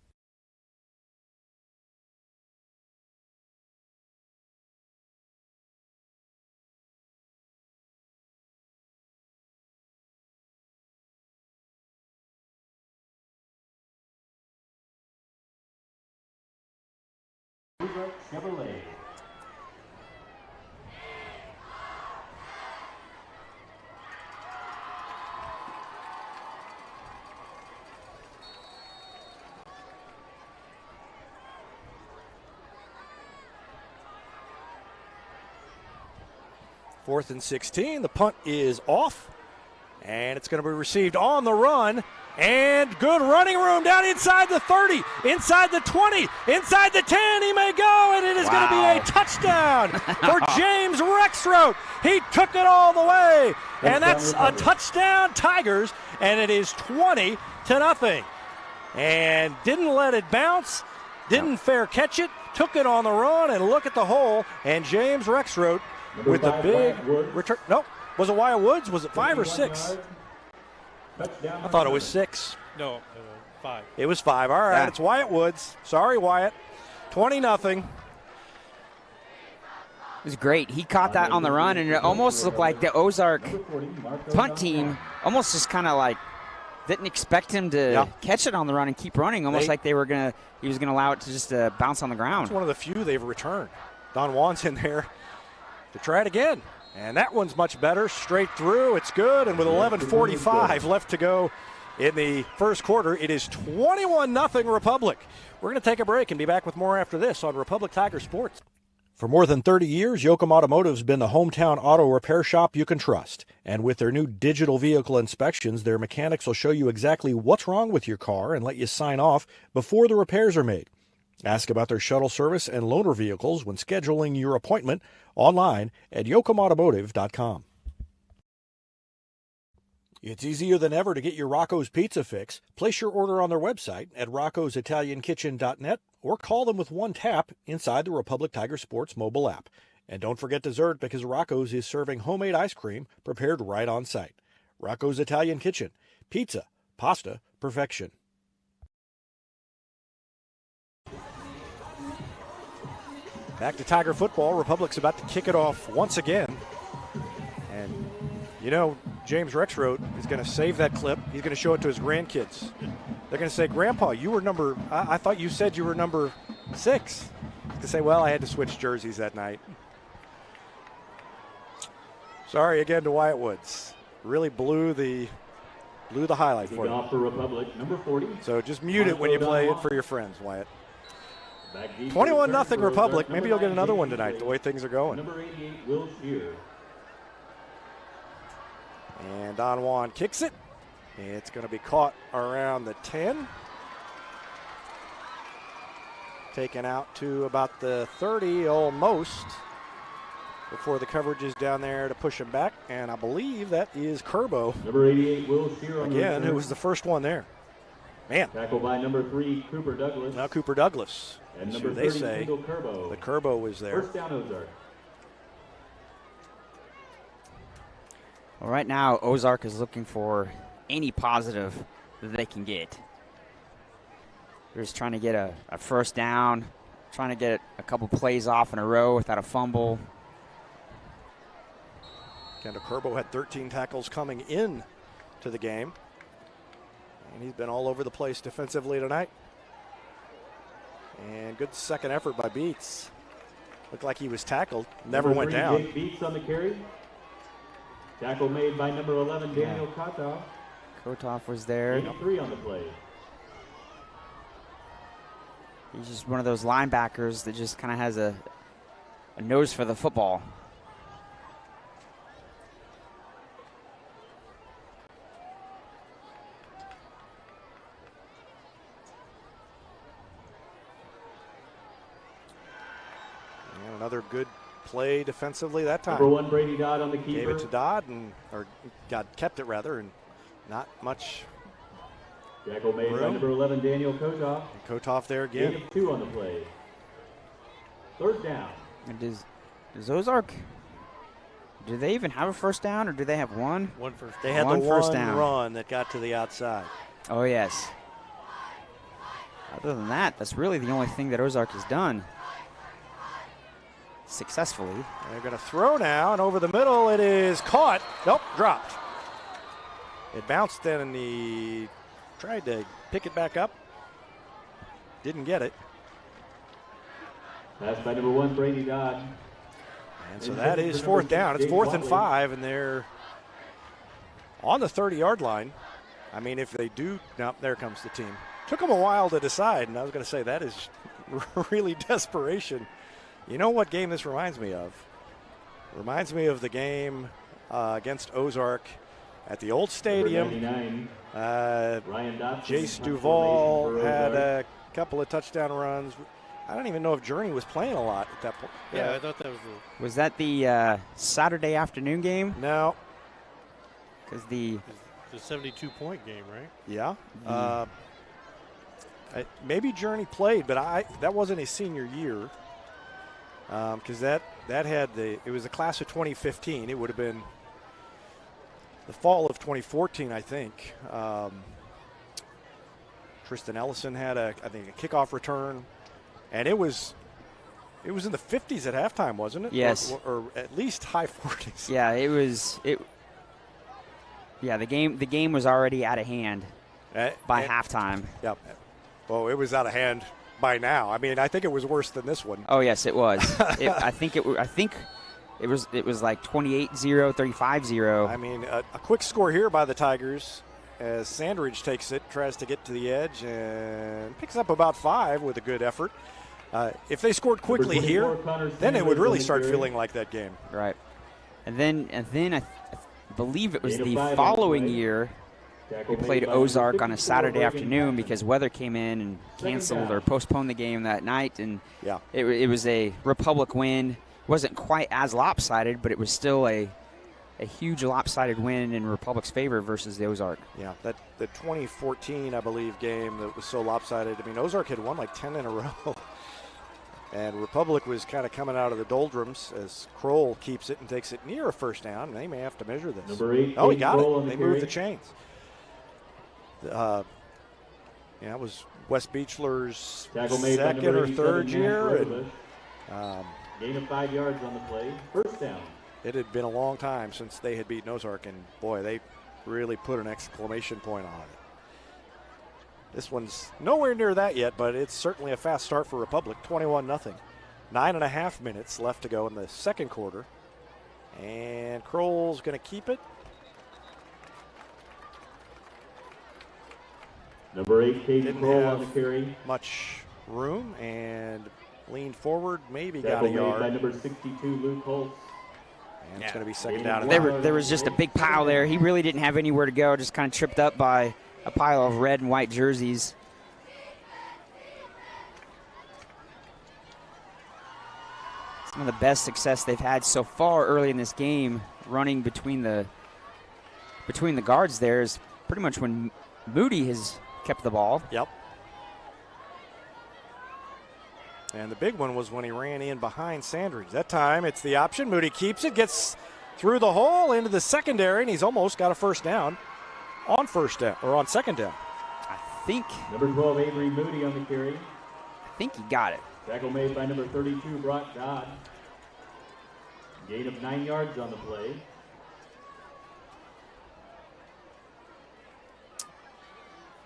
Ozark Chevrolet. 4th and 16. The punt is off, and it's going to be received on the run. And good running room down inside the 30, inside the 20, inside the 10. He may go, and it is going to be a touchdown for James Rexroth. He took it all the way, and that's a touchdown, Tigers, and it is 20-0. And didn't let it bounce, didn't fair catch it, took it on the run, and look at the hole. And James Rexroth with the big return. No, was it Wyatt Woods? Was it 5 or 6? I thought it was 6. No, 5. It was 5. All right, It's Wyatt Woods. Sorry, Wyatt. 20-0. It was great. He caught that on the run, and it almost looked like the Ozark punt team almost just kind of like didn't expect him to catch it on the run and keep running, almost like he was going to allow it to just bounce on the ground. It's one of the few they've returned. Don Juan's in there to try it again. And that one's much better, straight through. It's good, and with 11:45 left to go in the first quarter, it is 21-0 Republic. We're going to take a break and be back with more after this on Republic Tiger Sports. For more than 30 years, Yoakum Automotive's been the hometown auto repair shop you can trust. And with their new digital vehicle inspections, their mechanics will show you exactly what's wrong with your car and let you sign off before the repairs are made. Ask about their shuttle service and loaner vehicles when scheduling your appointment online at yoakumautomotive.com. It's easier than ever to get your Rocco's Pizza fix. Place your order on their website at roccositaliankitchen.net or call them with one tap inside the Republic Tiger Sports mobile app. And don't forget dessert, because Rocco's is serving homemade ice cream prepared right on site. Rocco's Italian Kitchen. Pizza, pasta, perfection. Back to Tiger football. Republic's about to kick it off once again. And, you know, James Rexroth is going to save that clip. He's going to show it to his grandkids. They're going to say, Grandpa, you were I thought you said you were number 6. To say, well, I had to switch jerseys that night. Sorry again to Wyatt Woods. Really blew the highlight for off for Republic, number 40. So just mute it when you play it for your friends, Wyatt. 21-0 Republic. Maybe you'll get another one tonight, the way things are going. Number 88, Will Shear. And Don Juan kicks it. It's going to be caught around the 10. Taken out to about the 30 almost before the coverage is down there to push him back. And I believe that is Kerbo. Number 88, Will Shear. Again, who was the first one there. Man. Tackled by number 3, Cooper Douglas. Now Cooper Douglas. And number 30, they say. Kerbo. But Kerbo was there. First down, Ozark. Well, right now, Ozark is looking for any positive that they can get. They're just trying to get a first down, trying to get a couple plays off in a row without a fumble. Kendall Kerbo had 13 tackles coming in to the game. And he's been all over the place defensively tonight. And good second effort by Beats. Looked like he was tackled, never went down. Jake Beats on the carry. Tackle made by number 11, Daniel Kotoff. Kotoff was there. 3 on the play. He's just one of those linebackers that just kind of has a nose for the football. And another good play defensively that time. Number 1, Brady Dodd on the keeper. Gave it to Dodd, kept it rather, and not much. Tackle made by number 11, Daniel Kotoff. And Kotoff there again. Gain of 2 on the play. Third down. And does Ozark, do they even have a first down, or do they have one? One first down. They had the first down run that got to the outside. Oh, yes. Other than that, that's really the only thing that Ozark has done successfully. And they're going to throw now, and over the middle it is caught. Nope, dropped. It bounced then, and he tried to pick it back up. Didn't get it. Pass by number 1, Brady Dodd. And so that is fourth down. It's 4th and 5, and they're on the 30-yard line. I mean, if they do, now there comes the team. Took them a while to decide, and I was going to say that is really desperation. You know what game this reminds me of? Reminds me of the game against Ozark at the old stadium. Jace Duvall had a couple of touchdown runs. I don't even know if Journey was playing a lot at that point. Yeah, I thought that was Was that the Saturday afternoon game? No. Because the 72-point game, right? Yeah. Maybe Journey played, but that wasn't his senior year. Because that had it was the class of 2015. It would have been the fall of 2014, I think. Tristan Ellison had a kickoff return, and it was in the 50s at halftime, wasn't it? Yes. Or at least high 40s. Yeah, it was. Yeah, the game was already out of hand by halftime. Yep. Well, it was out of hand by now. I mean, I think it was worse than this one. Oh yes, it was. I think it was like 28-0, 35-0. I mean, a quick score here by the Tigers as Sandridge takes it, tries to get to the edge, and picks up about 5 with a good effort. If they scored quickly here, then it would really start feeling like that game. Right. And then I believe it was the following year we played Ozark on a Saturday afternoon because weather came in and canceled or postponed the game that night, and it was a Republic win. It wasn't quite as lopsided, but it was still a huge lopsided win in Republic's favor versus the Ozark. Yeah, the 2014, I believe, game that was so lopsided. I mean, Ozark had won like 10 in a row. And Republic was kind of coming out of the doldrums as Kroll keeps it and takes it near a first down. They may have to measure this. Number 8. Oh, he got it. They moved the chains. It was Wes Beechler's second or third year. Gain of 5 yards on the play. First down. It had been a long time since they had beaten Ozark, and boy, they really put an exclamation point on it. This one's nowhere near that yet, but it's certainly a fast start for Republic, 21-0. 9.5 minutes left to go in the second quarter. And Kroll's going to keep it. Number 8, Cade Didn't Kroll have on the carry. much room and leaned forward, maybe Tackle got a made yard. by number 62, Luke Holtz. And it's going to be second down. And There was just a big pile there. He really didn't have anywhere to go, just kind of tripped up by a pile of red and white jerseys. Some of the best success they've had so far early in this game, running between the guards there, is pretty much when Moody has kept the ball. Yep. And the big one was when he ran in behind Sandridge. That time it's the option. Moody keeps it, gets through the hole into the secondary, and he's almost got a first down on second down. I think. Number 12, Avery Moody on the carry. I think he got it. Tackle made by number 32, Brock Dodd. Gain of 9 yards on the play.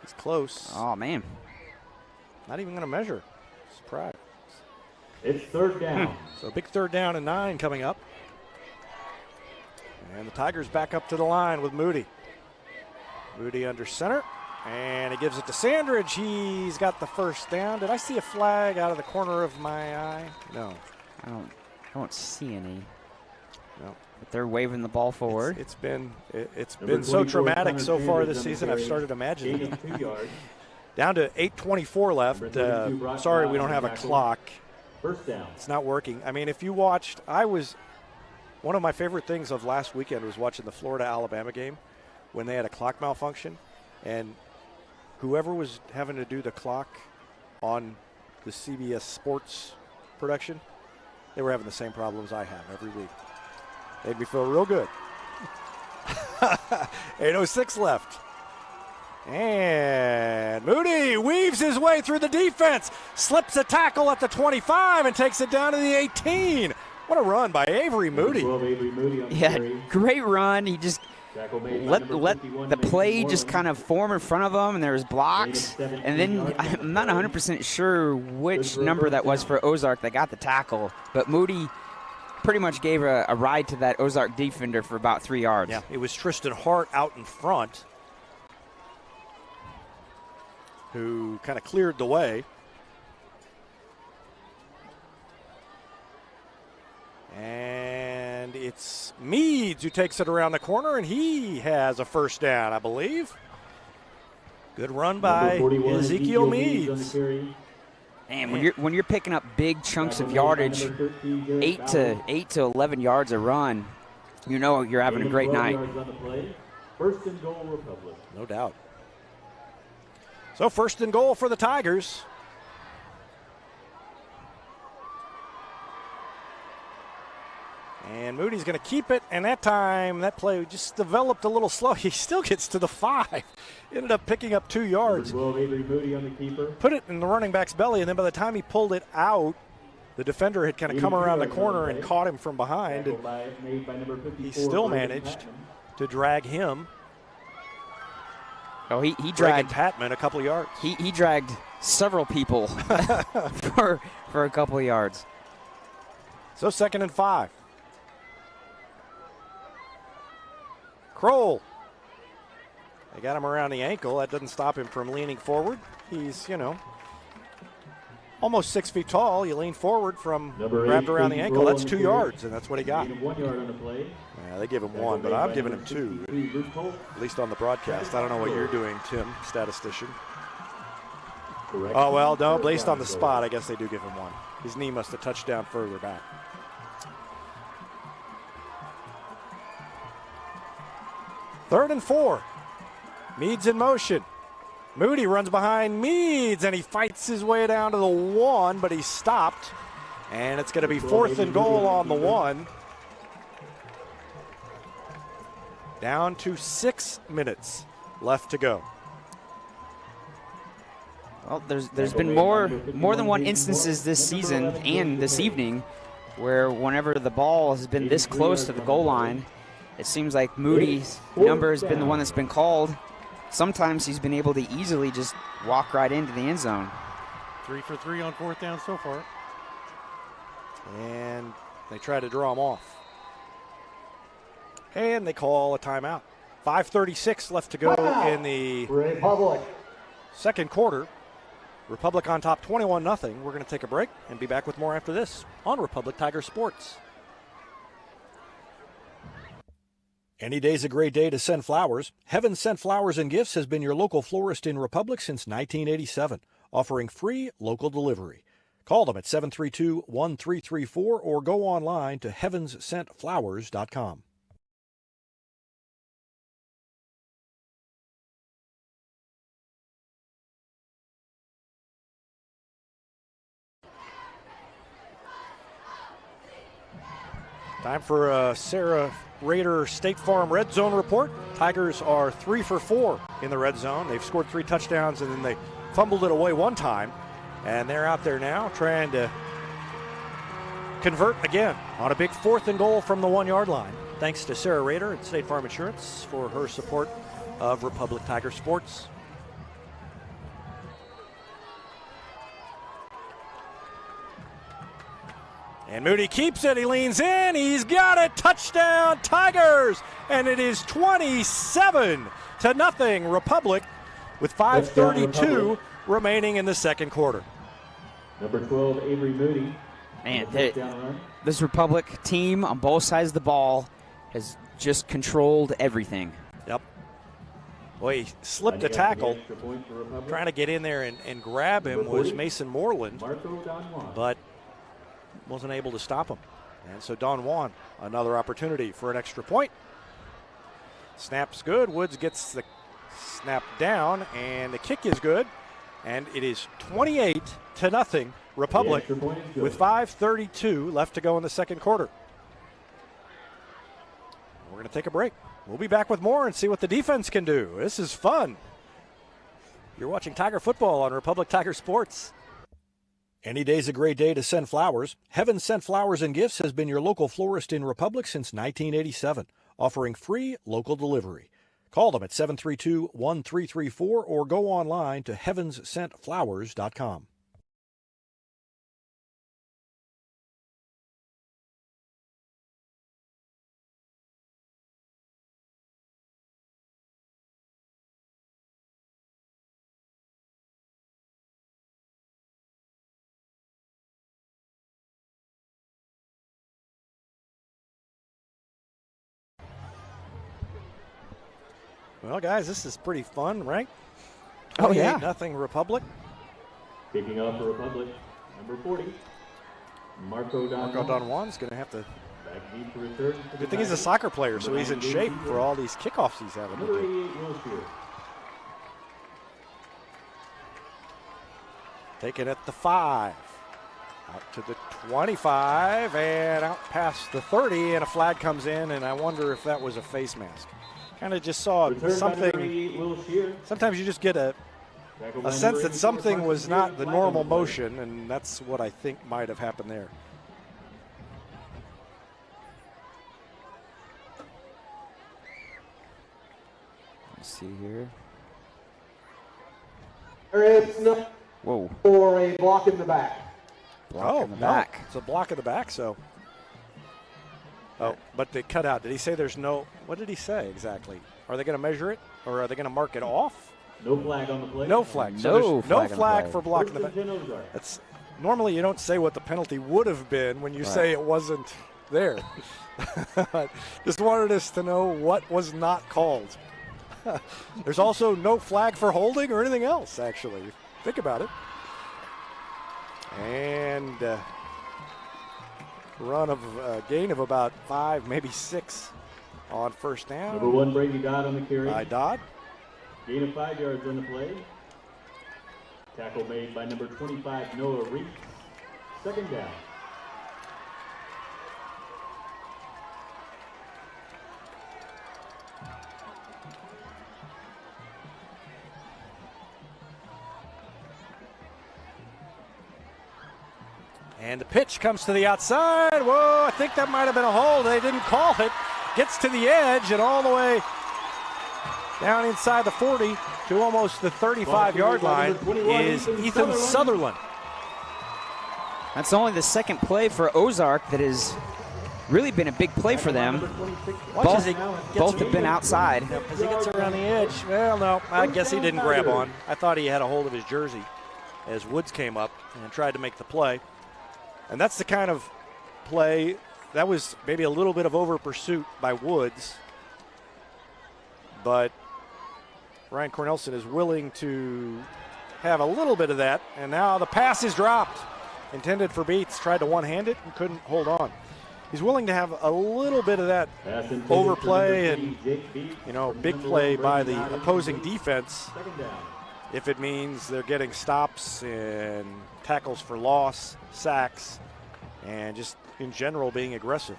He's close. Oh, man. Not even going to measure. Surprise. It's third down. So a big third down and 9 coming up. And the Tigers back up to the line with Moody. Moody under center. And he gives it to Sandridge. He's got the first down. Did I see a flag out of the corner of my eye? No. I don't see any. No. But they're waving the ball forward. It's been so traumatic so far this season, I've started imagining it. 2 yards. Down to 8:24 left. Sorry we don't have a clock. First down. It's not working. I mean, if you watched, one of my favorite things of last weekend was watching the Florida-Alabama game when they had a clock malfunction. And whoever was having to do the clock on the CBS Sports production, they were having the same problems I have every week. Made me feel real good. 8:06 left. And Moody weaves his way through the defense, slips a tackle at the 25 and takes it down to the 18. What a run by Avery Moody. 12, Avery Moody on the Yeah, carry. great run. He just Tackle made by let number 51, the Mason play Moreland. just kind of form in front of him, and there was blocks. And then I'm not 100% sure which number that was for Ozark that got the tackle, but Moody pretty much gave a ride to that Ozark defender for about 3 yards. Yeah, it was Tristan Hart out in front who kind of cleared the way. And It's Meads who takes it around the corner, and he has a first down, I believe. Good run by Ezekiel Meads. And when you're picking up big chunks of yardage, 8 to 11 yards a run, you know you're having a great night. First and goal, Republic. No doubt. So first and goal for the Tigers. And Moody's going to keep it, and that time, that play just developed a little slow. He still gets to the 5. Ended up picking up 2 yards. 12, Avery Moody on the keeper. Put it in the running back's belly, and then by the time he pulled it out, the defender had kind of come around the corner and caught him from behind. And he still managed to drag him. Oh, he dragged Patman a couple of yards. He dragged several people for a couple of yards. So 2nd and 5. Kroll. They got him around the ankle. That doesn't stop him from leaning forward. He's, almost 6 feet tall. You lean forward from wrapped around the ankle. That's 2 yards, and that's what he got. 1 yard on the play. Yeah, they give him 1, but I'm giving him 2, at least on the broadcast. I don't know what you're doing, Tim, statistician. Oh, well, no, based on the spot, I guess they do give him 1. His knee must have touched down further back. Third and 4. Meads in motion. Moody runs behind Meads, and he fights his way down to the 1, but he's stopped. And it's going to be 4th and goal on the 1. Down to 6 minutes left to go. Well, there's been more than one instances this season and this evening where whenever the ball has been this close to the goal line, it seems like Moody's number has been the one that's been called. Sometimes he's been able to easily just walk right into the end zone. 3 for 3 on 4th down so far. And they try to draw him off. And they call a timeout. 5:36 left to go in the second quarter. Republic on top 21-0. We're going to take a break and be back with more after this on Republic Tiger Sports. Any day's a great day to send flowers. Heaven Sent Flowers and Gifts has been your local florist in Republic since 1987, offering free local delivery. Call them at 732-1334 or go online to heavenssentflowers.com. Time for a Sarah Raider State Farm Red Zone report. Tigers are 3 for 4 in the red zone. They've scored 3 touchdowns, and then they fumbled it away one time. And they're out there now trying to convert again on a big 4th and goal from the 1 yard line. Thanks to Sarah Raider at State Farm Insurance for her support of Republic Tiger Sports. And Moody keeps it. He leans in. He's got it. Touchdown, Tigers. And it is 27-0 Republic with 5:32 remaining in the second quarter. Number 12, Avery Moody. Man, this Republic team on both sides of the ball has just controlled everything. Yep. Boy, he slipped a tackle. Trying to get in there and grab him was Mason Moreland, but wasn't able to stop him. And so Don Juan, another opportunity for an extra point. Snap's good. Woods gets the snap down, and the kick is good. And it is 28-0 Republic with 5:32 left to go in the second quarter. We're going to take a break. We'll be back with more and see what the defense can do. This is fun. You're watching Tiger Football on Republic Tiger Sports. Any day's a great day to send flowers. Heaven Sent Flowers and Gifts has been your local florist in Republic since 1987, offering free local delivery. Call them at 732-1334 or go online to heavenssentflowers.com. Well, guys, this is pretty fun, right? Oh, yeah. Nothing Republic. Kicking off for Republic, number 40, Marco Don Juan's going to have to. Back deep to return. Good thing he's a soccer player, so he's in shape for all these kickoffs he's having to Number do. 88, Wilshire. Taken at the 5. Out to the 25 and out past the 30, and a flag comes in, and I wonder if that was a face mask. Kind of just saw Return something. Sometimes you just get a sense that something was not the normal motion, and that's what I think might have happened there. Let's see here. It's no Whoa. for a block in the back. Block in the back. It's a block in the back, so. Oh, but they cut out. Did he say there's no? What did he say exactly? Are they going to measure it, or are they going to mark it off? No flag on the play. No flag. No So no flag on the flag play. for blocking the back. That's normally you don't say what the penalty would have been when you say it wasn't there. Just wanted us to know what was not called. There's also no flag for holding or anything else, actually. Think about it. And run of gain of about 5, maybe 6 on first down. Number 1, Brady Dodd on the carry. By Dodd. Gain of 5 yards on the play. Tackle made by number 25, Noah Reese. Second down. And the pitch comes to the outside. Whoa, I think that might have been a hold. They didn't call it. Gets to the edge and all the way down inside the 40 to almost the 35-yard line is Ethan Sutherland. That's only the second play for Ozark that has really been a big play for them. Both have been outside. As he gets around the edge, well, no, I guess he didn't grab on. I thought he had a hold of his jersey as Woods came up and tried to make the play. And that's the kind of play that was maybe a little bit of over pursuit by Woods, but Ryan Cornelson is willing to have a little bit of that. And now the pass is dropped. Intended for Beats, tried to one-hand it and couldn't hold on. He's willing to have a little bit of that overplay and, big play by the opposing defense if it means they're getting stops and tackles for loss, sacks, and just in general being aggressive.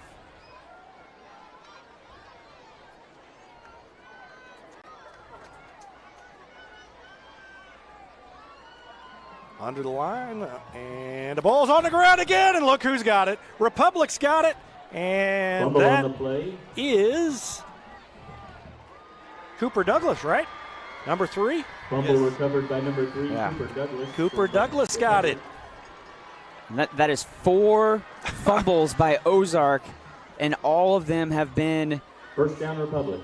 Under the line, and the ball's on the ground again, and look who's got it. Republic's got it, and Fumble that on the play. is Cooper Douglas, right? Number 3. Fumble recovered by number 3, Yeah. Cooper Douglas. Cooper Douglas got it. And that is 4 fumbles by Ozark, and all of them have been First down, Republic.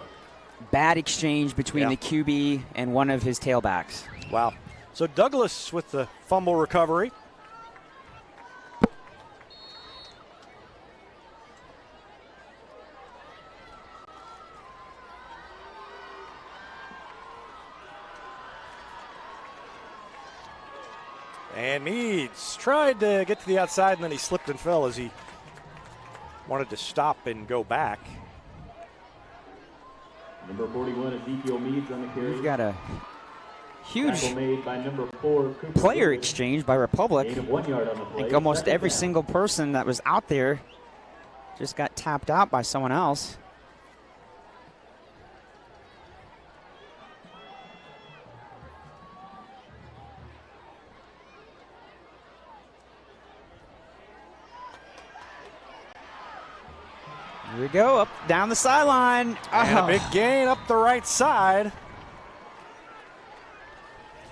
bad exchange between Yeah. the QB and one of his tailbacks. Wow. So Douglas with the fumble recovery. And Meads tried to get to the outside, and then he slipped and fell as he wanted to stop and go back. Number 41, Ezekiel Meads on the carry. We've got a huge Tackle made by number 4, Cooper player Douglas. exchange by Republic. Gain of 1 yard on the I play. think almost Second every down. single person that was out there just got tapped out by someone else. Here we go, up down the sideline. And Oh, a big gain up the right side.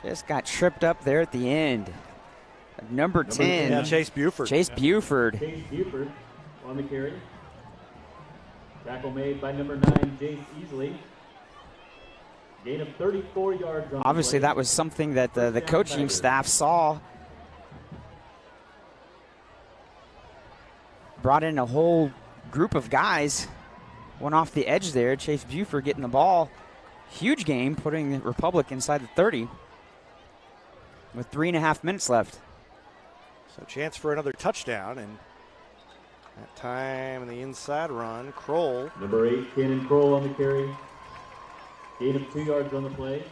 just got tripped up there at the end. Number 10, Yeah, Chase Buford. Chase Buford. Chase Buford on the carry. Tackle made by number 9, Jace Easley. Gain of 34 yards on Obviously, the play. that was something that the First down, coaching Tigers. staff saw. Brought in a whole group of guys. Went off the edge there. Chase Buford getting the ball huge game, putting the Republic inside the 30 with 3.5 minutes left. So chance for another touchdown, and that time in the inside run, Kroll. Number 8, Cannon Kroll on the carry. Gain of 2 yards on the play.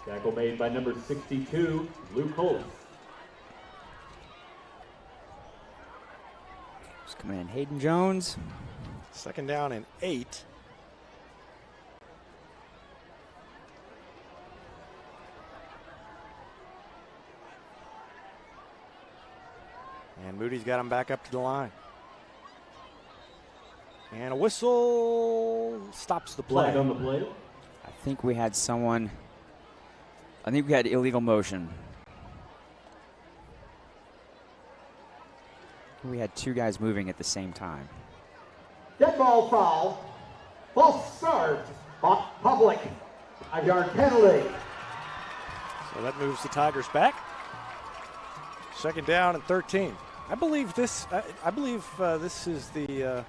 Tackle made by number 62, Luke Holtz. Just coming in, Hayden Jones. 2nd down and 8. And Moody's got him back up to the line. And a whistle stops the play. Flag on the play. I think we had someone, I think we had illegal motion. We had 2 guys moving at the same time. Dead ball foul. False start. Public. 5-yard penalty. So that moves the Tigers back. 2nd down and 13. I believe this. This is the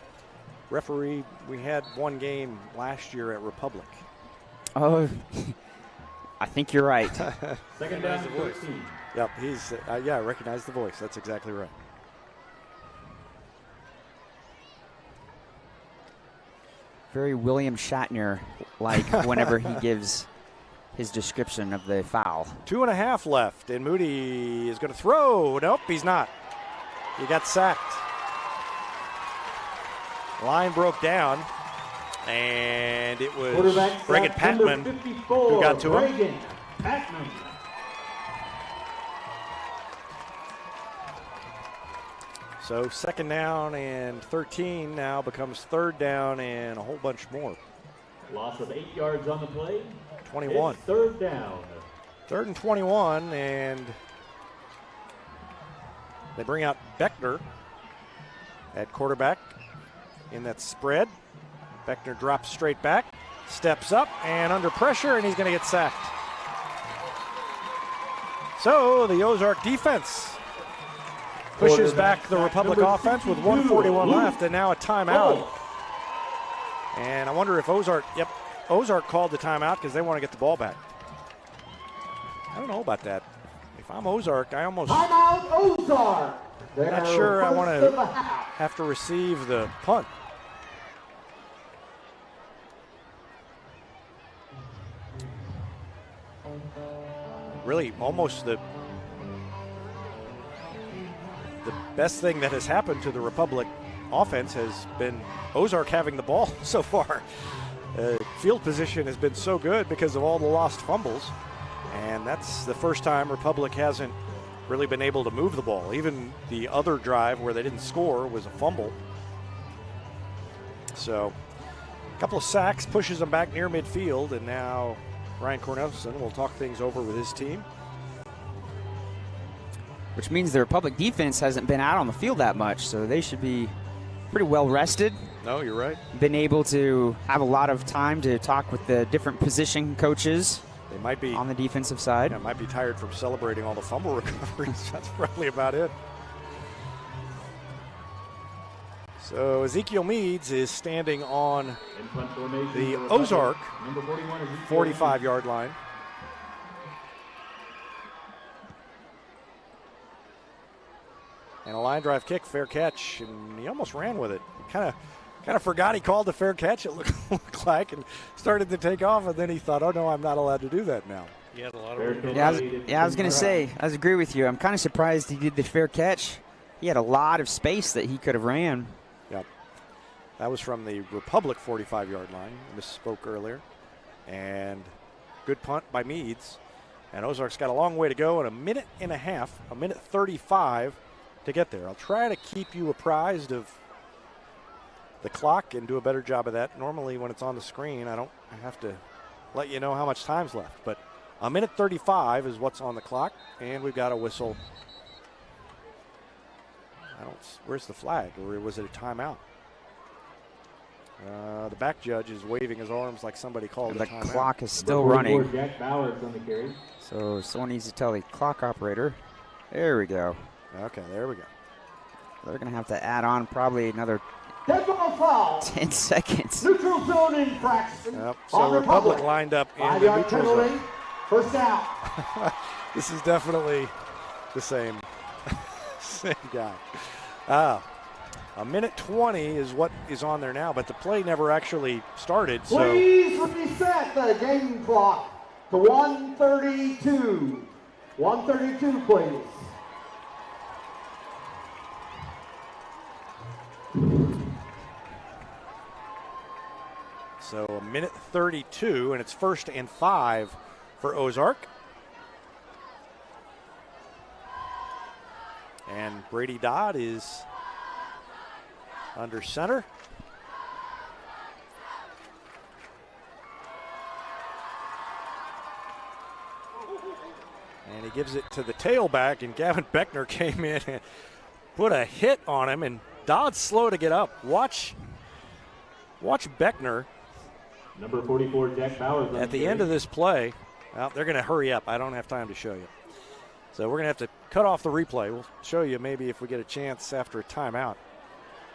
referee. We had one game last year at Republic. Oh, I think you're right. 2nd down, 13. Yep, he's. I recognize the voice. That's exactly right. Very William Shatner like whenever he gives his description of the foul. 2.5 left, and Moody is going to throw. Nope, he's not. He got sacked. Line broke down, and it was Reagan Patman who got to him. Reagan Patman. So 2nd down and 13 now becomes 3rd down and a whole bunch more. Loss of 8 yards on the play. 21. It's 3rd down. 3rd and 21, and they bring out Beckner at quarterback in that spread. Beckner drops straight back, steps up, and under pressure, and he's going to get sacked. So the Ozark defense pushes back the Republic offense with 1:41 left, and now a timeout. And I wonder if Ozark called the timeout because they want to get the ball back. I don't know about that. If I'm Ozark, I almost. Timeout Ozark. Not sure I want to have to receive the punt. Really, almost the best thing that has happened to the Republic offense has been Ozark having the ball so far. Field position has been so good because of all the lost fumbles, and that's the first time Republic hasn't really been able to move the ball. Even the other drive where they didn't score was a fumble. So a couple of sacks pushes them back near midfield, and now Ryan Cornelison will talk things over with his team. Which means the Republic defense hasn't been out on the field that much, so they should be pretty well rested. No, you're right. Been able to have a lot of time to talk with the different position coaches. They might be on the defensive side. Yeah, might be tired from celebrating all the fumble recoveries. That's probably about it. So Ezekiel Meads is standing on the Ozark 45-yard line. And a line drive kick, fair catch, and he almost ran with it. Kind of forgot he called the fair catch, it looked like, and started to take off, and then he thought, oh, no, I'm not allowed to do that now. He had a lot of I was going to say, I agree with you. I'm kind of surprised he did the fair catch. He had a lot of space that he could have ran. Yep. That was from the Republic 45-yard line. I misspoke earlier. And good punt by Meads. And Ozark's got a long way to go and a minute and a half, a minute 35 to get there. I'll try to keep you apprised of the clock and do a better job of that. Normally when it's on the screen, I have to let you know how much time's left. But a minute 35 is what's on the clock, and we've got a whistle. Where's the flag, or was it a timeout? The back judge is waving his arms like somebody called the a timeout. clock is still running. Jack Bowers on the carry. So someone needs to tell the clock operator. There we go. Okay, there we go. They're going to have to add on probably another Dead ball foul. 10 seconds. Neutral zone infraction. Yep. on So Republic lined up in the 5-yard neutral penalty. zone. First down. This is definitely the same guy. A minute 20 is what is on there now, but the play never actually started. So Please reset the game clock to 1:32. 1:32, please. So a minute 32, and it's 1st and 5 for Ozark. And Brady Dodd is under center. And he gives it to the tailback, and Gavin Beckner came in and put a hit on him, and Dodd's slow to get up. Watch Beckner. Number 44, Jack Bowers. At the end of this play, well, they're going to hurry up. I don't have time to show you. So we're going to have to cut off the replay. We'll show you maybe if we get a chance after a timeout.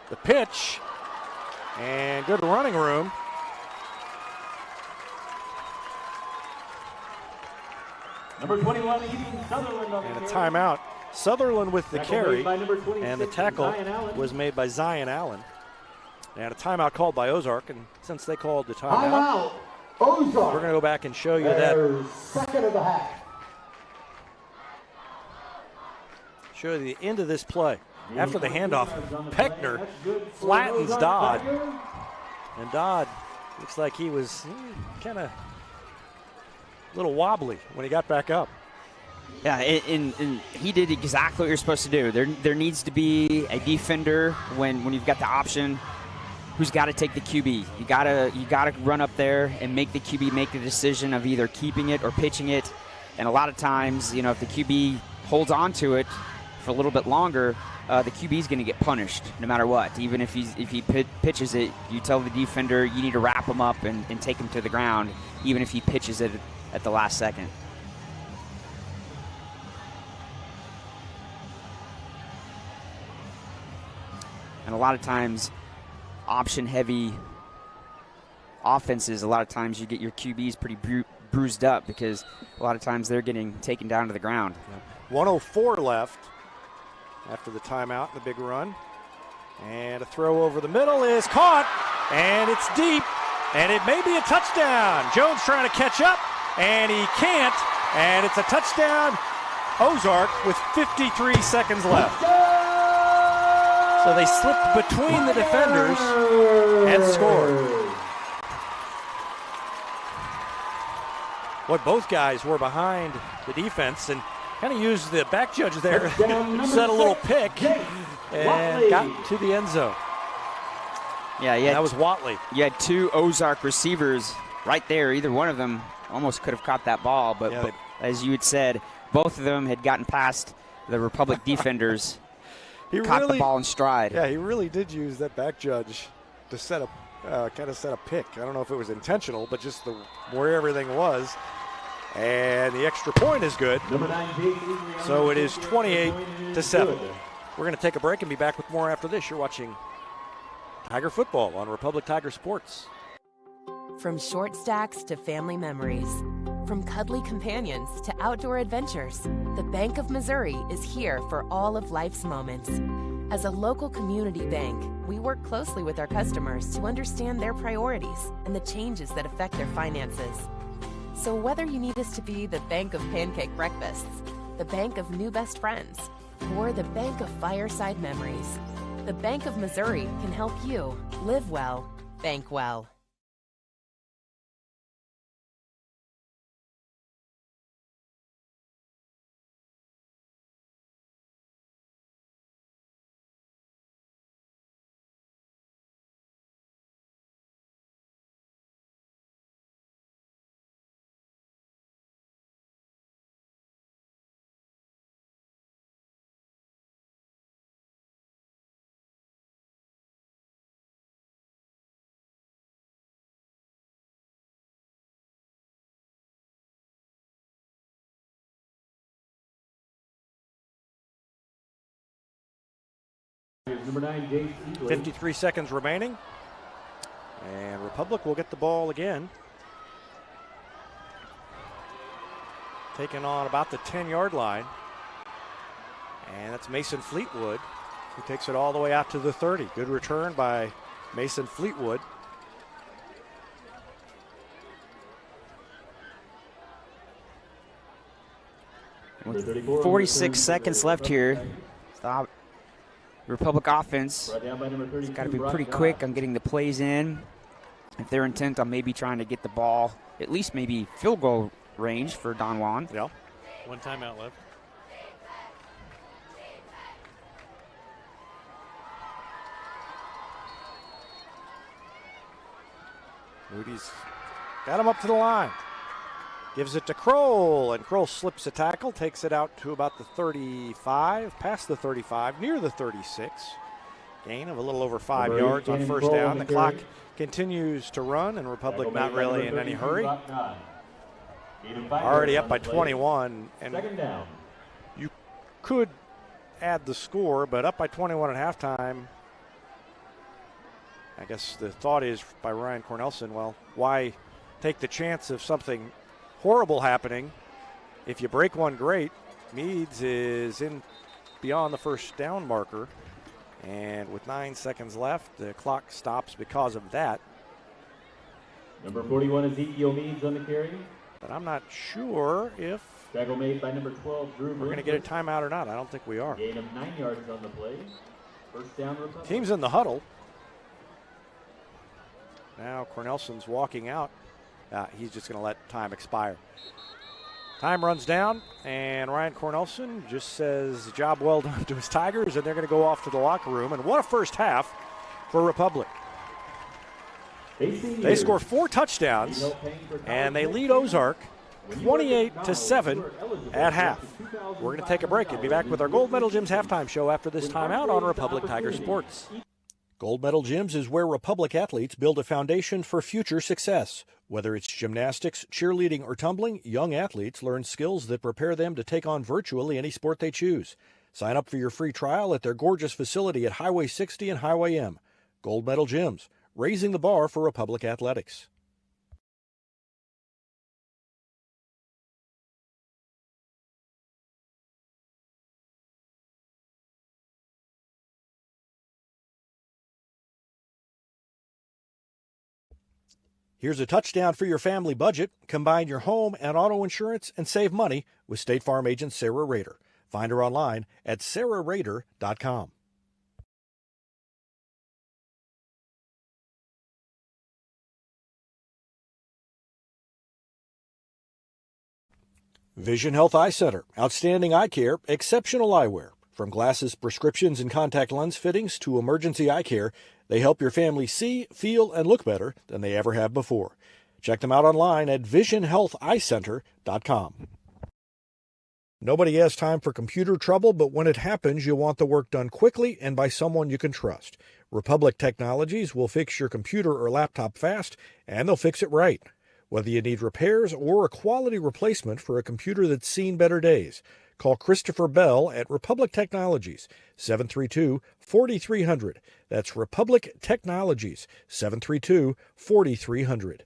The pitch, and good running room. Number 21, Ethan Sutherland on the And a carry. timeout. Sutherland with the Tackle carry, made by number 26, and the tackle Zion Allen. was made by Zion Allen. And a timeout called by Ozark, and since they called the timeout, Timeout. Ozark. we're going to go back and show you that. Their second of the half. Show you the end of this play. After the handoff, Beckner That's good for flattens Ozark Dodd, Tigers. and Dodd looks like he was kind of a little wobbly when he got back up. Yeah, and he did exactly what you're supposed to do. There needs to be a defender when you've got the option who's got to take the QB. You gotta run up there and make the QB make the decision of either keeping it or pitching it. And a lot of times, if the QB holds on to it for a little bit longer, the QB is going to get punished no matter what. Even if he pitches it, you tell the defender you need to wrap him up and take him to the ground, even if he pitches it at the last second. And a lot of times, option-heavy offenses, a lot of times you get your QBs pretty bruised up because a lot of times they're getting taken down to the ground. 104 left after the timeout, the big run. And a throw over the middle is caught, and it's deep, and it may be a touchdown. Jones trying to catch up, and he can't, and it's a touchdown, Ozark, with 53 seconds left. So they slipped between the defenders and scored. Boy, both guys were behind the defense and kind of used the back judge there, set a little pick, and got to the end zone. Yeah, that was Watley. You had two Ozark receivers right there. Either one of them almost could have caught that ball, but as you had said, both of them had gotten past the Republic defenders. Caught the ball in stride. Yeah, he really did use that back judge to set a set a pick. I don't know if it was intentional, but just where everything was. And the extra point is good. So it is 28-7. We're going to take a break and be back with more after this. You're watching Tiger Football on Republic Tiger Sports. From short stacks to family memories, from cuddly companions to outdoor adventures, the Bank of Missouri is here for all of life's moments. As a local community bank, we work closely with our customers to understand their priorities and the changes that affect their finances. So whether you need us to be the bank of pancake breakfasts, the bank of new best friends, or the bank of fireside memories, the Bank of Missouri can help you live well, bank well. number 9, Jace Eagley. 53 seconds remaining. And Republic will get the ball again. Taken on about the 10-yard line. And that's Mason Fleetwood, who takes it all the way out to the 30. Good return by Mason Fleetwood. With 46 seconds left here. Stop. Republic offense has got to be pretty quick on getting the plays in. If they're intent on maybe trying to get the ball, at least maybe field goal range for Don Juan. Yeah. One timeout left. Moody's got him up to the line. Gives it to Kroll, and Kroll slips a tackle, takes it out to about the 35, past the 35, near the 36. Gain of a little over 5 yards on first down. The clock continues to run, and Republic not really in any hurry. Already up by 21, and you could add the score, but up by 21 at halftime. I guess the thought is by Ryan Cornelson, well, why take the chance of something horrible happening? If you break one, great. Meads is in beyond the first down marker, and with 9 seconds left, the clock stops because of that. Number 41, Ezekiel Meads on the carry. But I'm not sure if Tackle made by number 12, Drew. We're going to get a timeout or not. I don't think we are. Gain of 9 yards on the play. First down, Republic. Team's in the huddle. Now Cornelson's walking out. He's just going to let time expire. Time runs down, and Ryan Cornelson just says, job well done to his Tigers, and they're going to go off to the locker room. And what a first half for Republic. They score 4 touchdowns, and they lead Ozark 28-7 at half. We're going to take a break and be back with our Gold Medal Gyms halftime show after this timeout on Republic Tiger Sports. Gold Medal Gyms is where Republic athletes build a foundation for future success. Whether it's gymnastics, cheerleading, or tumbling, young athletes learn skills that prepare them to take on virtually any sport they choose. Sign up for your free trial at their gorgeous facility at Highway 60 and Highway M. Gold Medal Gyms, raising the bar for Republic athletics. Here's a touchdown for your family budget. Combine your home and auto insurance and save money with State Farm agent Sarah Rader. Find her online at sarahrader.com. Vision Health Eye Center. Outstanding eye care, exceptional eyewear. From glasses, prescriptions, and contact lens fittings to emergency eye care, they help your family see, feel, and look better than they ever have before. Check them out online at visionhealtheyecenter.com. Nobody has time for computer trouble, but when it happens, you want the work done quickly and by someone you can trust. Republic Technologies will fix your computer or laptop fast, and they'll fix it right. Whether you need repairs or a quality replacement for a computer that's seen better days, call Christopher Bell at Republic Technologies, 732-4300. That's Republic Technologies, 732-4300.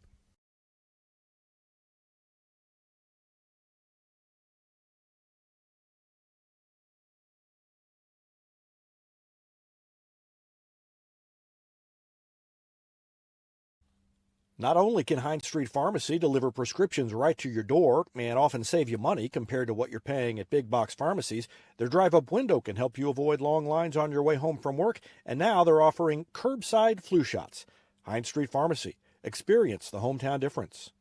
Not only can Heinz Street Pharmacy deliver prescriptions right to your door and often save you money compared to what you're paying at big box pharmacies, their drive-up window can help you avoid long lines on your way home from work, and now they're offering curbside flu shots. Heinz Street Pharmacy. Experience the hometown difference.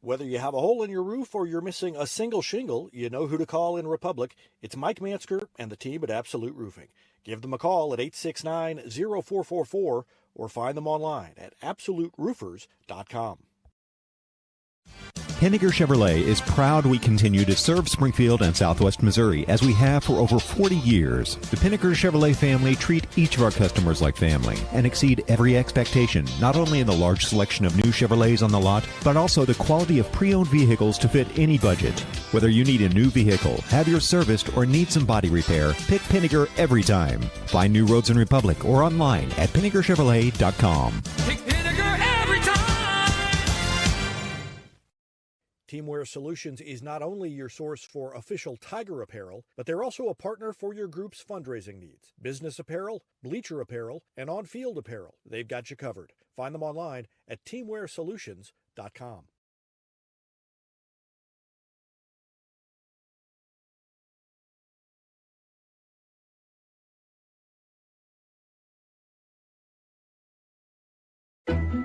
Whether you have a hole in your roof or you're missing a single shingle, you know who to call in Republic. It's Mike Mansker and the team at Absolute Roofing. Give them a call at 869-0444 or find them online at absoluteroofers.com. Pinnaker Chevrolet is proud we continue to serve Springfield and Southwest Missouri as we have for over 40 years. The Pinnaker Chevrolet family treat each of our customers like family and exceed every expectation, not only in the large selection of new Chevrolets on the lot, but also the quality of pre-owned vehicles to fit any budget. Whether you need a new vehicle, have yours serviced, or need some body repair, pick Pinnaker every time. Find new roads in Republic or online at PinnakerChevrolet.com. Pick Pinnaker every time. Teamwear Solutions is not only your source for official Tiger apparel, but they're also a partner for your group's fundraising needs. Business apparel, bleacher apparel, and on-field apparel. They've got you covered. Find them online at teamwearsolutions.com.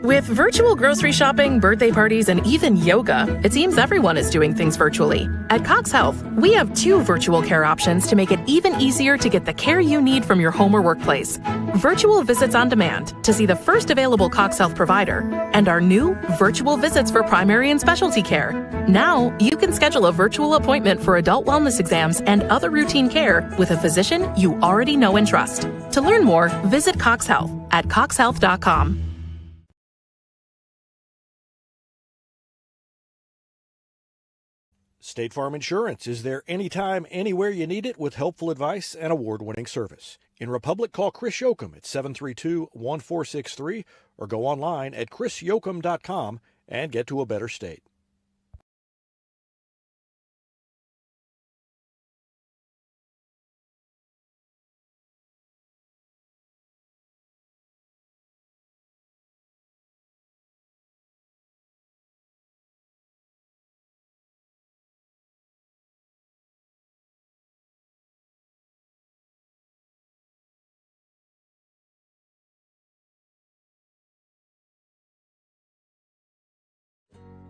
With virtual grocery shopping, birthday parties, and even yoga, it seems everyone is doing things virtually. At Cox Health, we have 2 virtual care options to make it even easier to get the care you need from your home or workplace. Virtual visits on demand to see the first available Cox Health provider, and our new virtual visits for primary and specialty care. Now, you can schedule a virtual appointment for adult wellness exams and other routine care with a physician you already know and trust. To learn more, visit Cox Health at coxhealth.com. State Farm Insurance is there anytime, anywhere you need it with helpful advice and award-winning service. In Republic, call Chris Yoakum at 732-1463 or go online at chrisyoakum.com and get to a better state.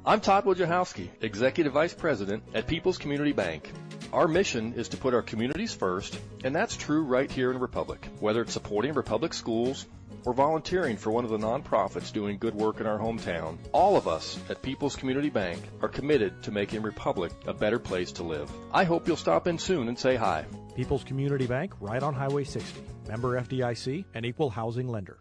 I'm Todd Wojciechowski, Executive Vice President at People's Community Bank. Our mission is to put our communities first, and that's true right here in Republic. Whether it's supporting Republic schools or volunteering for one of the nonprofits doing good work in our hometown, all of us at People's Community Bank are committed to making Republic a better place to live. I hope you'll stop in soon and say hi. People's Community Bank, right on Highway 60. Member FDIC, an equal housing lender.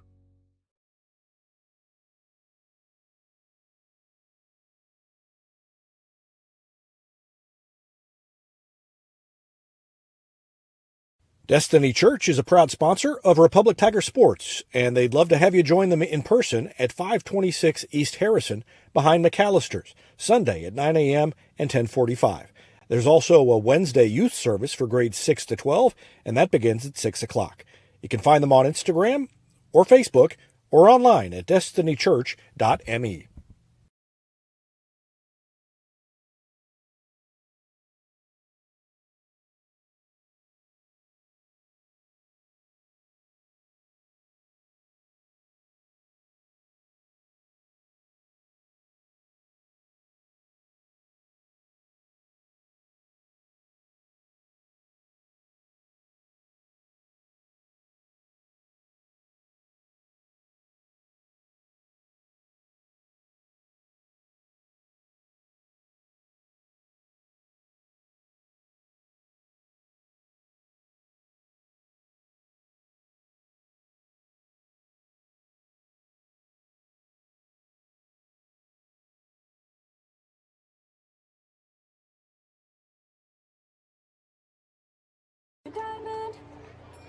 Destiny Church is a proud sponsor of Republic Tiger Sports, and they'd love to have you join them in person at 526 East Harrison behind McAllister's, Sunday at 9 a.m. and 10:45. There's also a Wednesday youth service for grades 6 to 12, and that begins at 6 o'clock. You can find them on Instagram or Facebook or online at destinychurch.me.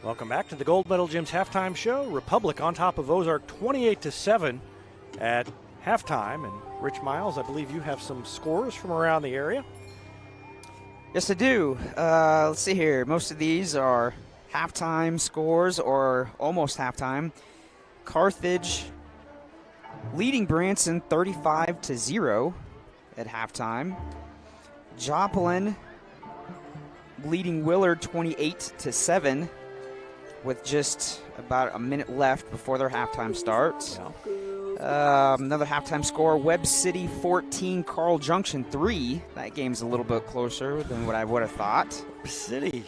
Welcome back to the Gold Medal Gym's halftime show. Republic on top of Ozark 28-7 at halftime. And Rich Miles, I believe you have some scores from around the area. Yes, I do. Let's see here. Most of these are halftime scores or almost halftime. Carthage leading Branson 35-0 at halftime. Joplin leading Willard 28-7 with just about a minute left before their halftime starts. Another halftime score, Webb City 14, Carl Junction 3. That game's a little bit closer than what I would have thought. Webb City.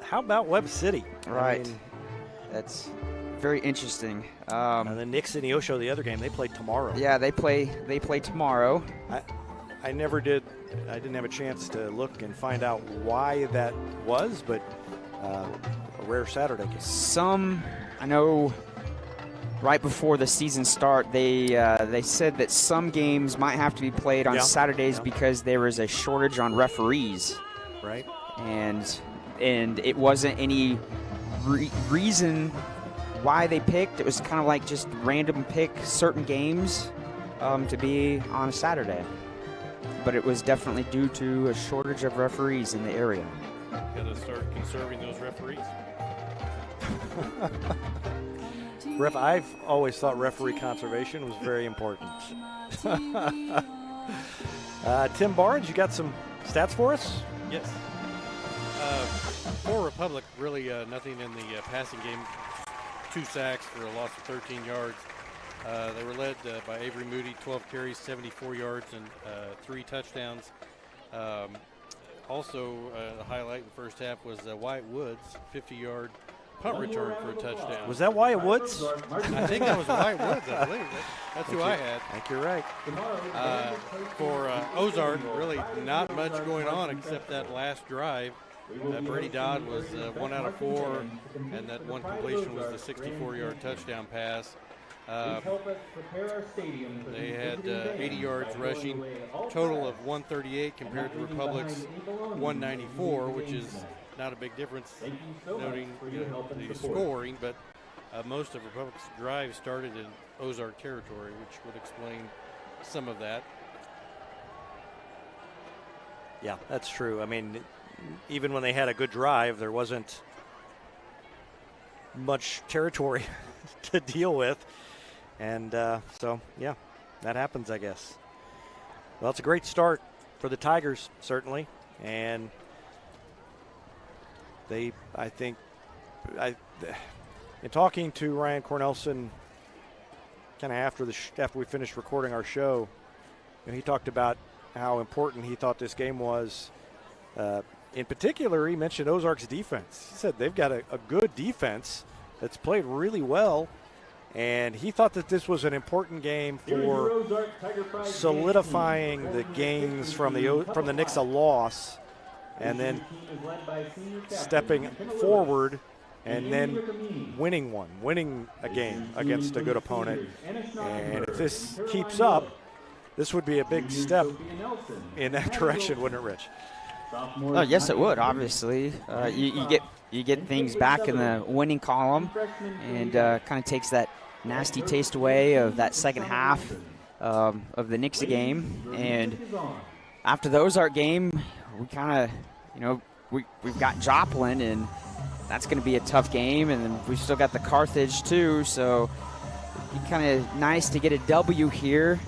How about Webb City? Right. I mean, that's very interesting. And then Nixon and Neosho, the other game, they play tomorrow. Yeah, they play tomorrow. I didn't have a chance to look and find out why that was, but a rare Saturday game. I know right before the season start, they said that some games might have to be played on Saturdays because there was a shortage on referees. Right. And it wasn't any reason why they picked. It was kind of like just random pick certain games to be on a Saturday. But it was definitely due to a shortage of referees in the area. Got to start conserving those referees. I've always thought referee conservation was very important. Tim Barnes, you got some stats for us? Yes. For Republic, really nothing in the passing game. 2 sacks for a loss of 13 yards. They were led by Avery Moody, 12 carries, 74 yards, and 3 touchdowns. Also, the highlight in the first half was Wyatt Woods, 50-yard punt return for a touchdown. Was that Wyatt Woods? I think that was Wyatt Woods, I believe. That's who I had. I think you're right. For Ozark, really not much going on except that last drive. Brady Dodd was 1 out of 4, and that one completion was the 64-yard touchdown pass. They had 80 yards rushing, total of 138 compared to Republic's 194, which is not a big difference, noting the scoring, but most of Republic's drives started in Ozark territory, which would explain some of that. Yeah, that's true. I mean, even when they had a good drive, there wasn't much territory to deal with. And so, yeah, that happens, I guess. Well, it's a great start for the Tigers, certainly. And in talking to Ryan Cornelson kind of after we finished recording our show, he talked about how important he thought this game was. In particular, he mentioned Ozark's defense. He said they've got a good defense that's played really well, and he thought that this was an important game for solidifying the gains from the Nixa loss, and then stepping forward and then winning a game against a good opponent. And if this keeps up, this would be a big step in that direction, wouldn't it, Rich? Oh, yes, it would. Obviously, you get things back in the winning column, and kind of takes that nasty taste away of that second half of the Nixa game. And after the Ozark game, we kind of, we've got Joplin, and that's going to be a tough game, and then we've still got the Carthage too. So it'd be kind of nice to get a W here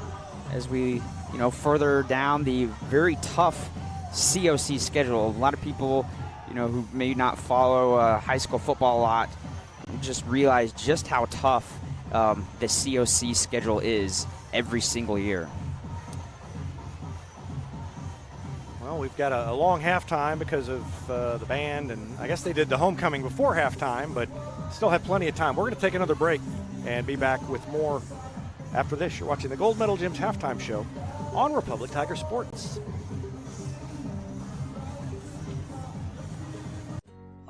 as we, further down the very tough COC schedule. A lot of people, who may not follow high school football a lot, just realize just how tough the COC schedule is every single year. Well, we've got a long halftime because of the band, and I guess they did the homecoming before halftime, but still have plenty of time. We're going to take another break and be back with more after this. You're watching the Gold Medal Gym's halftime show on Republic Tiger Sports.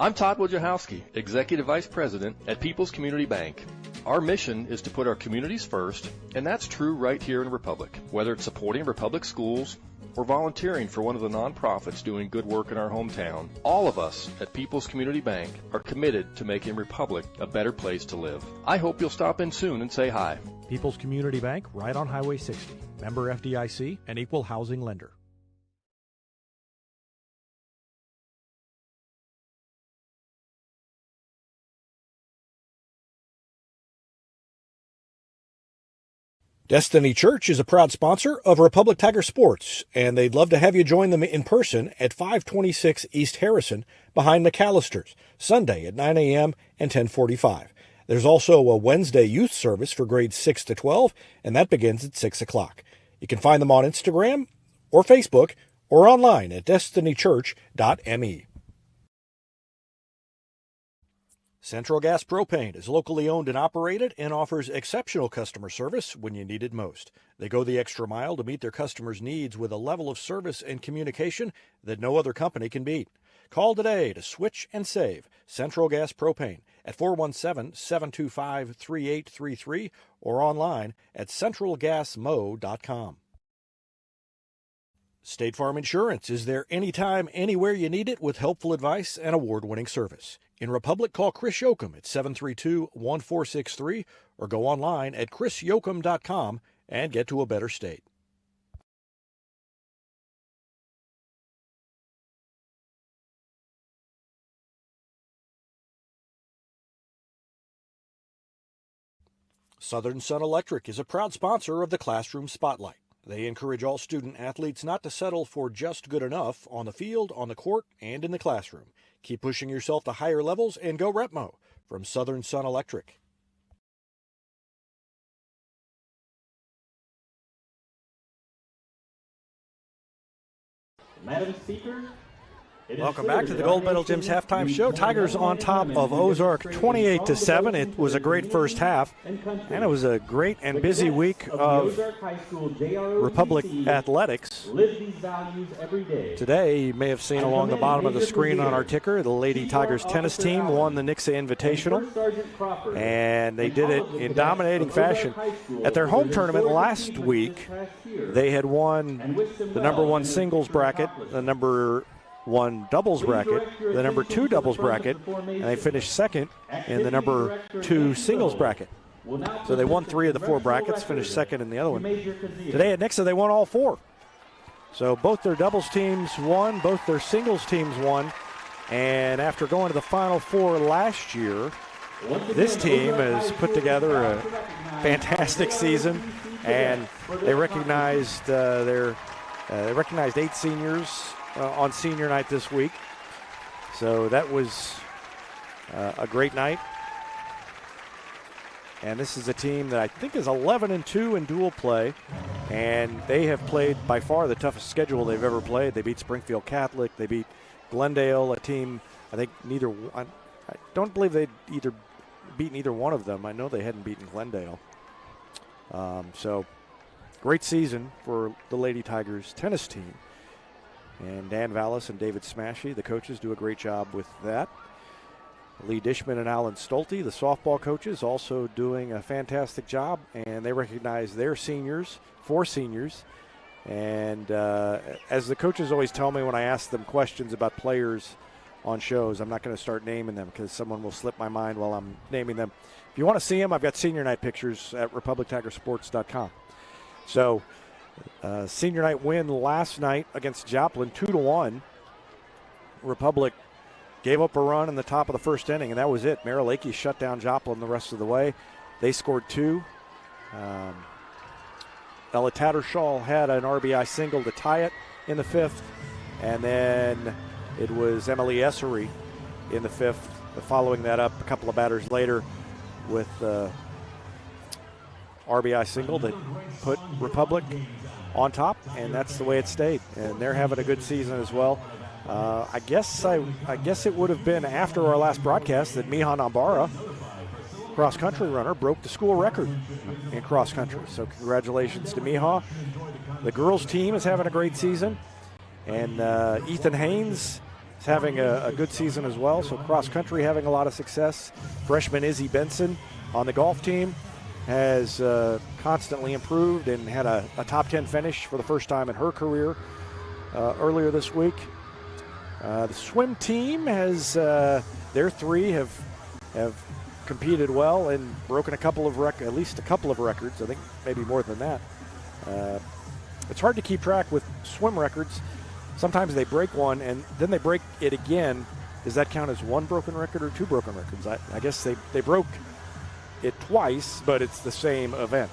I'm Todd Wojciechowski, Executive Vice President at People's Community Bank. Our mission is to put our communities first, and that's true right here in Republic. Whether it's supporting Republic schools or volunteering for one of the nonprofits doing good work in our hometown, all of us at People's Community Bank are committed to making Republic a better place to live. I hope you'll stop in soon and say hi. People's Community Bank, right on Highway 60. Member FDIC, an equal housing lender. Destiny Church is a proud sponsor of Republic Tiger Sports, and they'd love to have you join them in person at 526 East Harrison behind McAllister's, Sunday at 9 a.m. and 10:45. There's also a Wednesday youth service for grades 6 to 12, and that begins at 6 o'clock. You can find them on Instagram or Facebook or online at destinychurch.me. Central Gas Propane is locally owned and operated and offers exceptional customer service when you need it most. They go the extra mile to meet their customers' needs with a level of service and communication that no other company can beat. Call today to switch and save Central Gas Propane at 417-725-3833 or online at centralgasmo.com. State Farm Insurance is there anytime, anywhere you need it with helpful advice and award-winning service. In Republic, call Chris Yoakum at 732-1463 or go online at chrisyoakum.com and get to a better state. Southern Sun Electric is a proud sponsor of the Classroom Spotlight. They encourage all student athletes not to settle for just good enough on the field, on the court, and in the classroom. Keep pushing yourself to higher levels and go Repmo from Southern Sun Electric. Madam Speaker, Welcome back to the Gold Medal Gym's halftime show. Tigers on top of Ozark 28-7. It was a great first half, and it was a great and busy week of Republic athletics. Today, you may have seen along the bottom of the screen on our ticker, the Lady Tigers tennis team won the Nixa Invitational, and they did it in dominating fashion. At their home tournament last week, they had won the number one singles bracket, the number one doubles bracket, the number two doubles bracket, and they finished second in the number two singles bracket. So they won three of the four brackets, finished second in the other one. Today at Nixa, they won all four. So both their doubles teams won, both their singles teams won, and after going to the Final Four last year, this team has put together a fantastic season, and they recognized eight seniors on senior night this week. So that was a great night. And this is a team that I think is 11-2 in dual play, and they have played by far the toughest schedule they've ever played. They beat Springfield Catholic, they beat Glendale, a team I think I don't believe they'd either beaten either one of them. I know they hadn't beaten Glendale. So great season for the Lady Tigers tennis team. And Dan Vallis and David Smashy, the coaches, do a great job with that. Lee Dishman and Alan Stolte, the softball coaches, also doing a fantastic job, and they recognize their seniors, four seniors. And as the coaches always tell me when I ask them questions about players on shows, I'm not going to start naming them because someone will slip my mind while I'm naming them. If you want to see them, I've got senior night pictures at republictigersports.com. So senior night win last night against Joplin, 2-1. Republic gave up a run in the top of the first inning, and that was it. Merrill Lakey shut down Joplin the rest of the way. They scored two. Ella Tattershaw had an RBI single to tie it in the fifth, and then it was Emily Essery in the fifth, following that up a couple of batters later with RBI single that put Republic on top, and that's the way it stayed. And they're having a good season as well. I guess it would have been after our last broadcast that Miha Nambara, cross-country runner, broke the school record in cross-country. So congratulations to Miha. The girls' team is having a great season, and Ethan Haynes is having a good season as well. So cross-country having a lot of success. Freshman Izzy Benson on the golf team has constantly improved and had a top 10 finish for the first time in her career earlier this week. The swim team has their three have competed well and broken at least a couple of records. I think maybe more than that. It's hard to keep track with swim records. Sometimes they break one and then they break it again. Does that count as one broken record or two broken records? I guess they broke it twice, but it's the same event.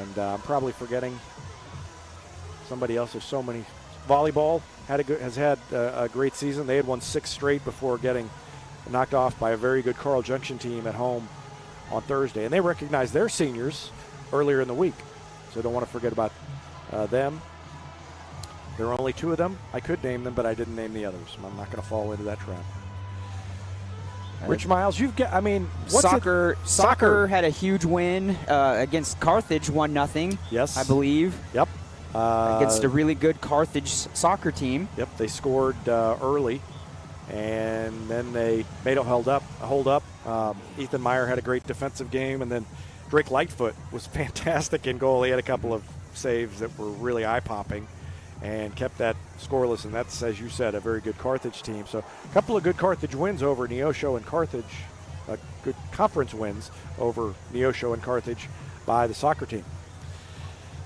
And I'm probably forgetting somebody else. There's so many. Volleyball has had a great season. They had won 6 straight before getting knocked off by a very good Carl Junction team at home on Thursday. And they recognized their seniors earlier in the week, so don't want to forget about them. There are only 2 of them. I could name them, but I didn't name the others. I'm not going to fall into that trap. Rich Miles, you've got, I mean, Soccer had a huge win against Carthage, 1-0. Yes. I believe. Yep. Against a really good Carthage soccer team. Yep, they scored early, and then they made them hold up. Ethan Meyer had a great defensive game, and then Drake Lightfoot was fantastic in goal. He had a couple of saves that were really eye-popping and kept that scoreless, and that's, as you said, a very good Carthage team. So a couple of good Carthage wins over Neosho and Carthage, good conference wins over Neosho and Carthage by the soccer team.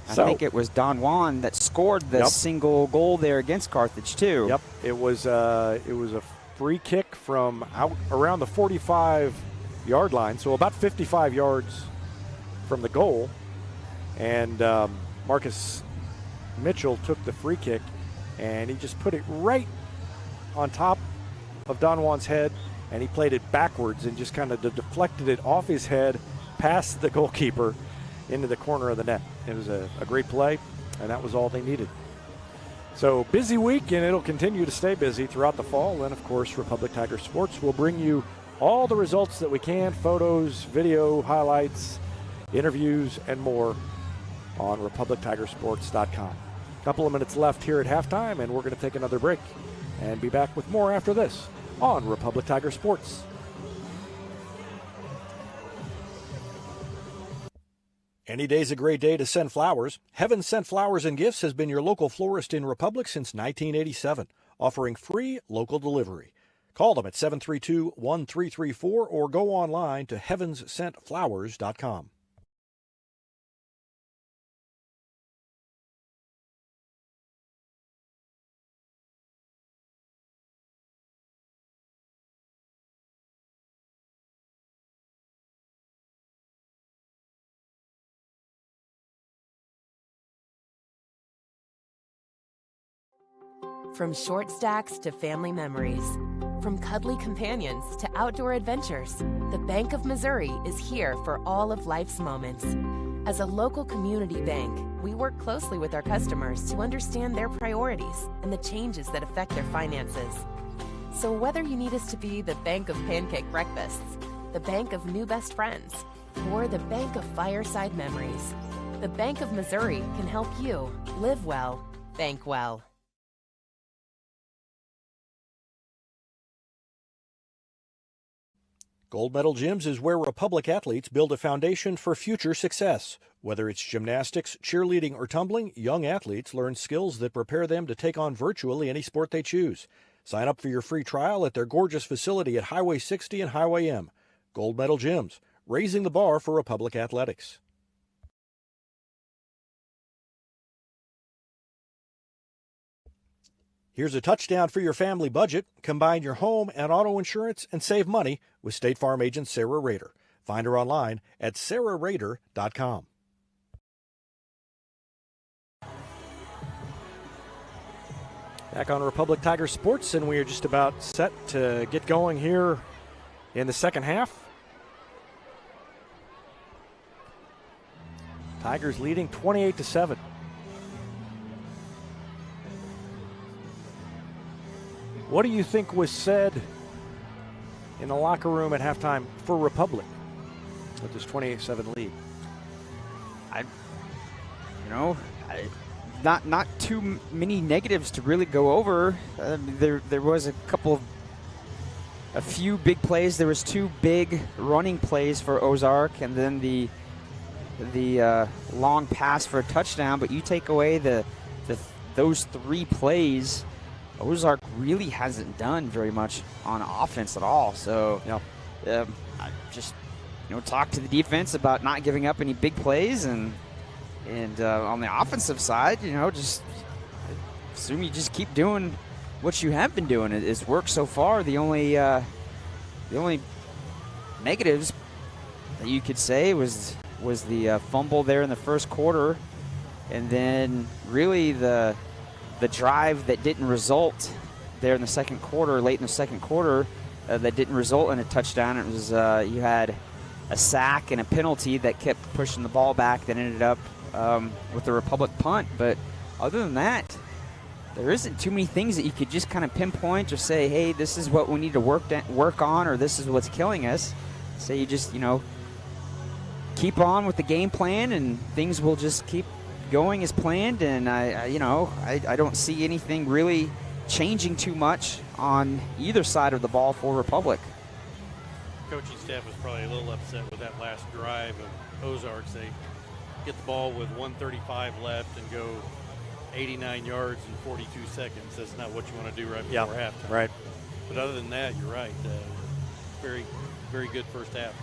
I think it was Don Juan that scored the single goal there against Carthage too. Yep, it was a free kick from out around the 45-yard line, so about 55 yards from the goal, and Marcus Mitchell took the free kick, and he just put it right on top of Don Juan's head, and he played it backwards and just kind of deflected it off his head past the goalkeeper into the corner of the net. It was a great play, and that was all they needed. So busy week, and it'll continue to stay busy throughout the fall. And, of course, Republic Tiger Sports will bring you all the results that we can, photos, video, highlights, interviews, and more on RepublicTigerSports.com. A couple of minutes left here at halftime, and we're going to take another break and be back with more after this on Republic Tiger Sports. Any day's a great day to send flowers. Heaven Sent Flowers and Gifts has been your local florist in Republic since 1987, offering free local delivery. Call them at 732-1334 or go online to heavenssentflowers.com. From short stacks to family memories, from cuddly companions to outdoor adventures, the Bank of Missouri is here for all of life's moments. As a local community bank, we work closely with our customers to understand their priorities and the changes that affect their finances. So whether you need us to be the Bank of Pancake Breakfasts, the Bank of New Best Friends, or the Bank of Fireside Memories, the Bank of Missouri can help you live well, bank well. Gold Medal Gyms is where Republic athletes build a foundation for future success. Whether it's gymnastics, cheerleading, or tumbling, young athletes learn skills that prepare them to take on virtually any sport they choose. Sign up for your free trial at their gorgeous facility at Highway 60 and Highway M. Gold Medal Gyms, raising the bar for Republic athletics. Here's a touchdown for your family budget. Combine your home and auto insurance and save money with State Farm agent Sarah Rader. Find her online at sarahrader.com. Back on Republic Tiger Sports, and we are just about set to get going here in the second half. Tigers leading 28-7. What do you think was said in the locker room at halftime for Republic with this 28-7 lead? Not too many negatives to really go over. There was a few big plays. There was two big running plays for Ozark, and then the long pass for a touchdown. But you take away those three plays, Ozark really hasn't done very much on offense at all. So, I just talk to the defense about not giving up any big plays, and on the offensive side, just assume you just keep doing what you have been doing. It's worked so far. The only negatives that you could say was the fumble there in the first quarter, and then really the drive that didn't result there in the second quarter, late in the second quarter, that didn't result in a touchdown. It was you had a sack and a penalty that kept pushing the ball back that ended up with the Republic punt. But other than that, there isn't too many things that you could just kind of pinpoint or say, hey, this is what we need to work on, or this is what's killing us. So you just, keep on with the game plan, and things will just keep going as planned. And I don't see anything really changing too much on either side of the ball for Republic. Coaching staff was probably a little upset with that last drive of Ozarks. They get the ball with 1:35 left and go 89 yards in 42 seconds. That's not what you want to do right before halftime. Right. But other than that, you're right. Very, very good first half.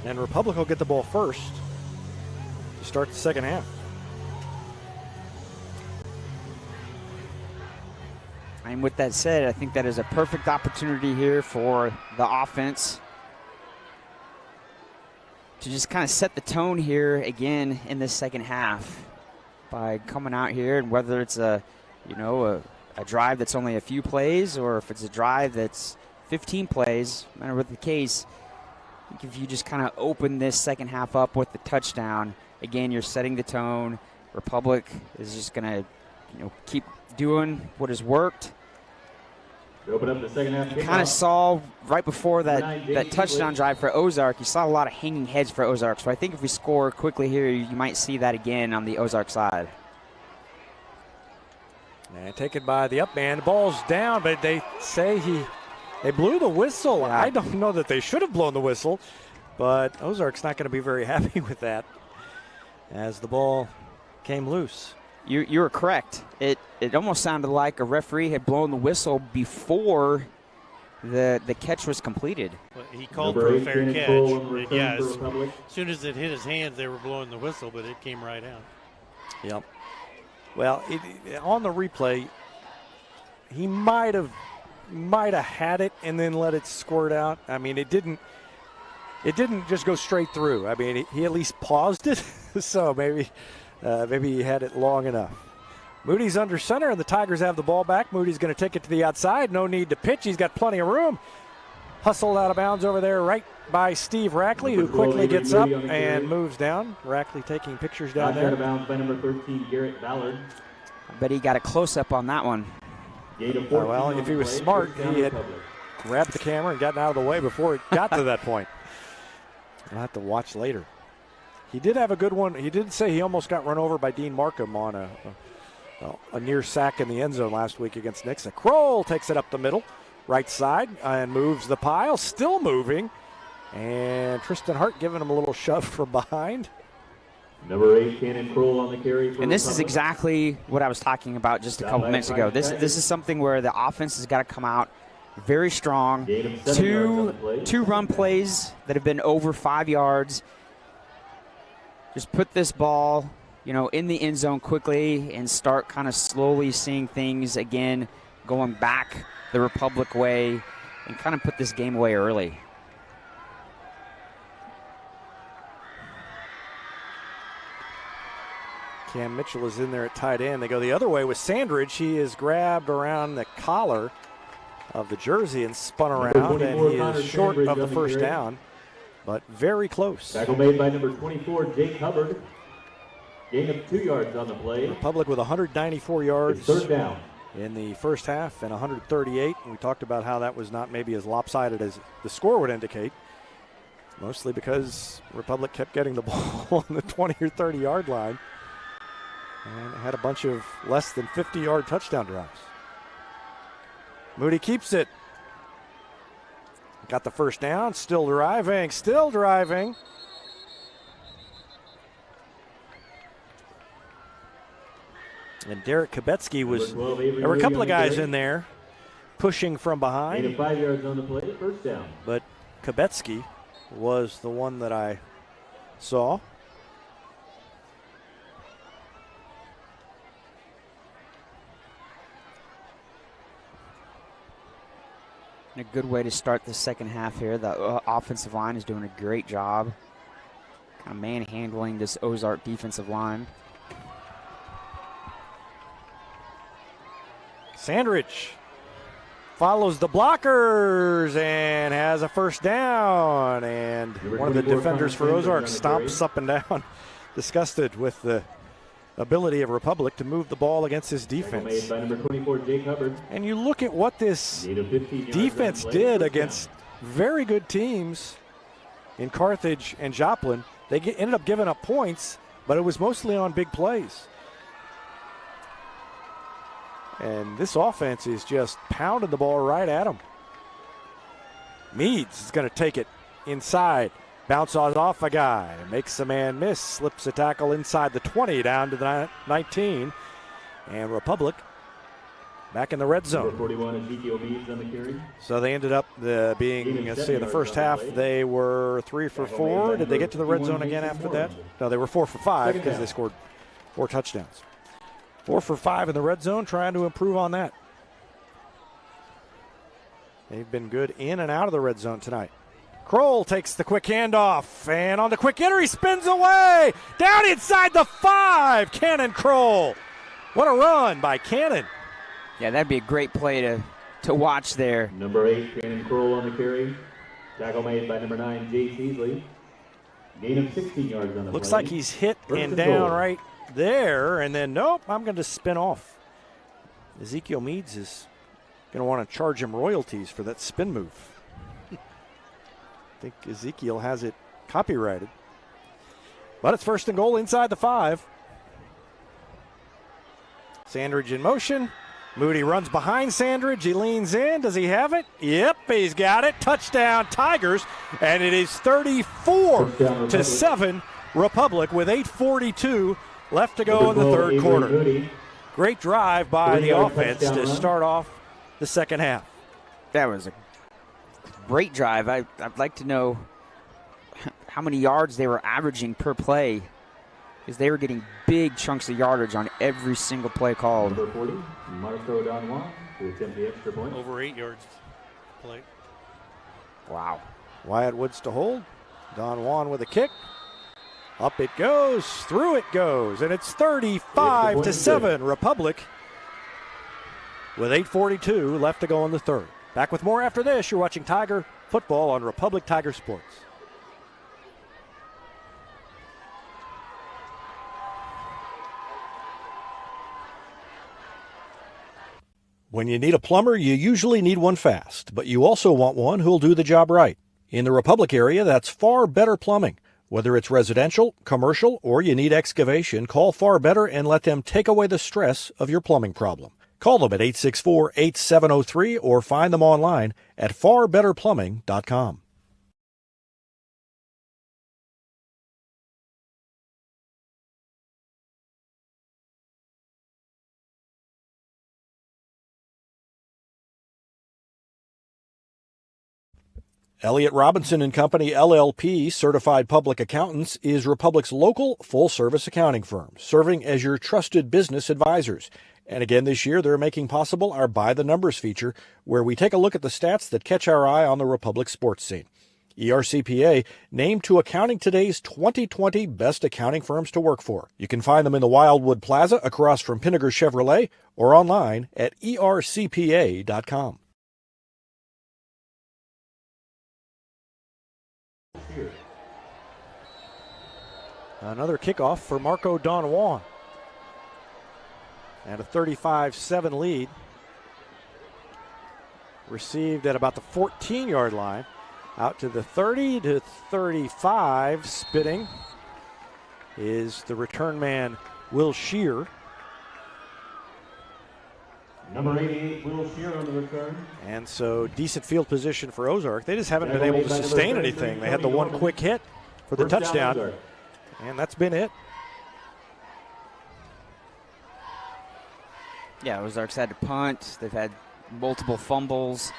And Republic will get the ball first to start the second half. And with that said, I think that is a perfect opportunity here for the offense to just kind of set the tone here again in this second half by coming out here, and whether it's a drive that's only a few plays or if it's a drive that's 15 plays, no matter what the case, I think if you just kind of open this second half up with the touchdown, again, you're setting the tone. Republic is just going to, keep doing what has worked. Open up the second half. You kind of saw right before that touchdown drive for Ozark, you saw a lot of hanging heads for Ozark. So I think if we score quickly here, you might see that again on the Ozark side. And taken by the up man. Ball's down, but they say they blew the whistle. Yeah. I don't know that they should have blown the whistle, but Ozark's not going to be very happy with that as the ball came loose. You were correct. It almost sounded like a referee had blown the whistle before the catch was completed. Well, he called for a fair catch. Yeah, as soon as it hit his hands, they were blowing the whistle, but it came right out. Yep. Well, on the replay, he might have had it and then let it squirt out. I mean, it didn't just go straight through. I mean, he at least paused it, so maybe he had it long enough. Moody's under center, and the Tigers have the ball back. Moody's going to take it to the outside. No need to pitch. He's got plenty of room. Hustled out of bounds over there right by Steve Rackley, who quickly gets up and moves down. Rackley taking pictures down there. Out of bounds by number 13, Garrett Ballard. I bet he got a close-up on that one. Well, if he was smart, he had grabbed the camera and gotten out of the way before it got to that point. I'll have to watch later. He did have a good one. He did say he almost got run over by Dean Markham on a near sack in the end zone last week against Nixa. Kroll takes it up the middle, right side, and moves the pile. Still moving. And Tristan Hart giving him a little shove from behind. Number 8, Cannon Kroll on the carry. And this is exactly what I was talking about just a couple minutes ago. This is something where the offense has got to come out very strong. Two run plays that have been over 5 yards. Just put this ball, in the end zone quickly and start kind of slowly seeing things again going back the Republic way and kind of put this game away early. Cam Mitchell is in there at tight end. They go the other way with Sandridge. He is grabbed around the collar of the jersey and spun around, and he is short of the first down, but very close. Tackle made by number 24, Jake Hubbard. Gain of 2 yards on the play. Republic with 194 yards. It's third down. In the first half and 138. And we talked about how that was not maybe as lopsided as the score would indicate. Mostly because Republic kept getting the ball on the 20 or 30 yard line and had a bunch of less than 50-yard touchdown drives. Moody keeps it. Got the first down, still driving. And Derek Kubetsky there were a couple of guys in there pushing from behind. 5 yards on the play, first down. But Kubetsky was the one that I saw. And a good way to start the second half here. The offensive line is doing a great job kind of manhandling this Ozark defensive line. Sandridge follows the blockers and has a first down. And one of the defenders for Ozark stomps up and down, disgusted with the ability of Republic to move the ball against his defense. And you look at what this defense did against very good teams in Carthage and Joplin. They ended up giving up points, but it was mostly on big plays. And this offense is just pounding the ball right at them. Meads is going to take it inside. Bounces off a guy. Makes a man miss. Slips a tackle inside the 20 down to the 19. And Republic back in the red zone. 41, Ezekiel Meads on the carry. So they ended up being, let's see, in the first half, they were 3 for 4. Did they get to the red zone again after that? No, they were 4 for 5 because they scored 4 touchdowns. 4 for 5 in the red zone, trying to improve on that. They've been good in and out of the red zone tonight. Kroll takes the quick handoff, and on the quick hitter, he spins away. Down inside the 5, Cannon Kroll. What a run by Cannon. Yeah, that'd be a great play to watch there. Number 8, Cannon Kroll on the carry. Tackle made by number 9, Jay Teasley. Gain of 16 yards on the Looks play. like he's hit First and and down goal. right there, and then nope, I'm going to spin off. Ezekiel Meads is going to want to charge him royalties for that spin move. I think Ezekiel has it copyrighted. But it's first and goal inside the 5. Sandridge in motion. Moody runs behind Sandridge. He leans in. Does he have it? Yep, he's got it. Touchdown Tigers. And it is 34-7 Republic with 8:42 left to go in the third quarter. Great drive by the offense to start off the second half. That was a great drive. I'd like to know how many yards they were averaging per play, because they were getting big chunks of yardage on every single play called. Number 40, Marco Donwan to attempt the extra point. Over 8 yards play. Wow. Wyatt Woods to hold. Don Juan with a kick. Up it goes, through it goes, and it's 35-7 Republic with 8:42 left to go in the third. Back with more after this. You're watching Tiger Football on Republic Tiger Sports. When you need a plumber, you usually need one fast, but you also want one who'll do the job right. In the Republic area, that's Far Better Plumbing. Whether it's residential, commercial, or you need excavation, call Far Better and let them take away the stress of your plumbing problem. Call them at 864-8703 or find them online at farbetterplumbing.com. Elliott Robinson and Company, LLP, Certified Public Accountants, is Republic's local full-service accounting firm, serving as your trusted business advisors. And again this year, they're making possible our By the Numbers feature, where we take a look at the stats that catch our eye on the Republic sports scene. ERCPA named to Accounting Today's 2020 Best Accounting Firms to Work For. You can find them in the Wildwood Plaza across from Pinnaker Chevrolet or online at ercpa.com. Another kickoff for Marco Don Juan. And a 35-7 lead. Received at about the 14-yard line. Out to the 30 to 35. Spitting is the return man, Will Shear. Number 88, Will Shear on the return. And so decent field position for Ozark. They just haven't been able to sustain anything. They had the one quick hit for the touchdown. And that's been it. Yeah, Ozark's had to punt. They've had multiple fumbles.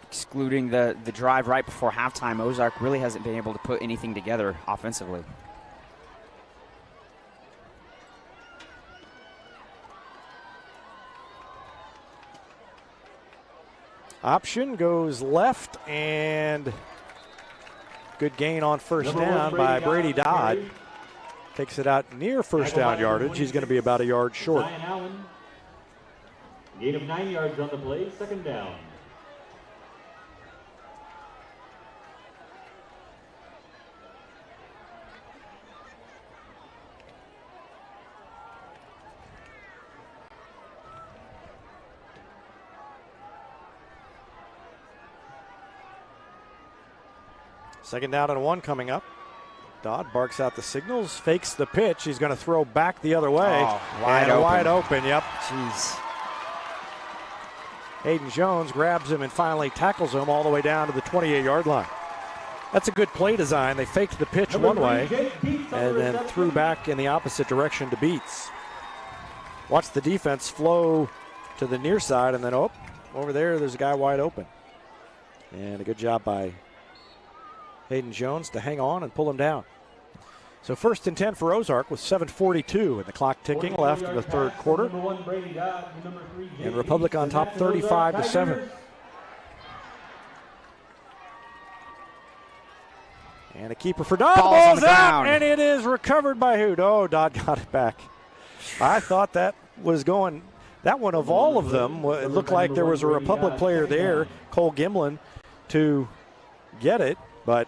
Excluding the drive right before halftime, Ozark really hasn't been able to put anything together offensively. Option goes left, and Good gain on first down by Brady Dodd. Takes it out near first down yardage. He's going to be about a yard short. Zion Allen. Gain of 9 yards on the play, second down. Second down and 1 coming up. Dodd barks out the signals, fakes the pitch. He's going to throw back the other way. Oh, wide open. Wide open, yep. Jeez. Hayden Jones grabs him and finally tackles him all the way down to the 28-yard line. That's a good play design. They faked the pitch one way and then threw back in the opposite direction to Beats. Watch the defense flow to the near side, and then, over there's a guy wide open. And a good job by Hayden Jones to hang on and pull him down. So 1st and 10 for Ozark with 7:42 and the clock ticking left in the third quarter. And Republic on top 35-7. And a keeper for Dodd. Ball's out, and it is recovered by who? Oh, Dodd got it back. I thought that was going, that one of all of them, it looked like there was a Republic player there, Cole Gimlin, to get it, but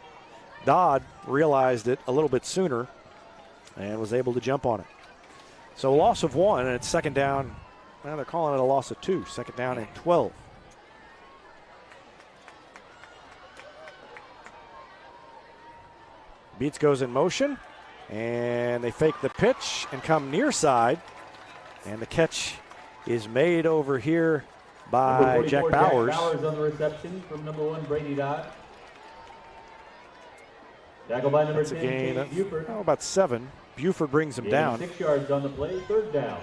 Dodd realized it a little bit sooner and was able to jump on it. So a loss of 1, and it's second down. Well, they're calling it a loss of 2. Second down and 12. Beats goes in motion, and they fake the pitch and come near side. And the catch is made over here by Jack Bowers. Jack Bowers on the reception from number 1, Brady Dodd. Tackle by number 10, a gain of Buford. about 7. Buford brings him down. 6 yards on the play, third down.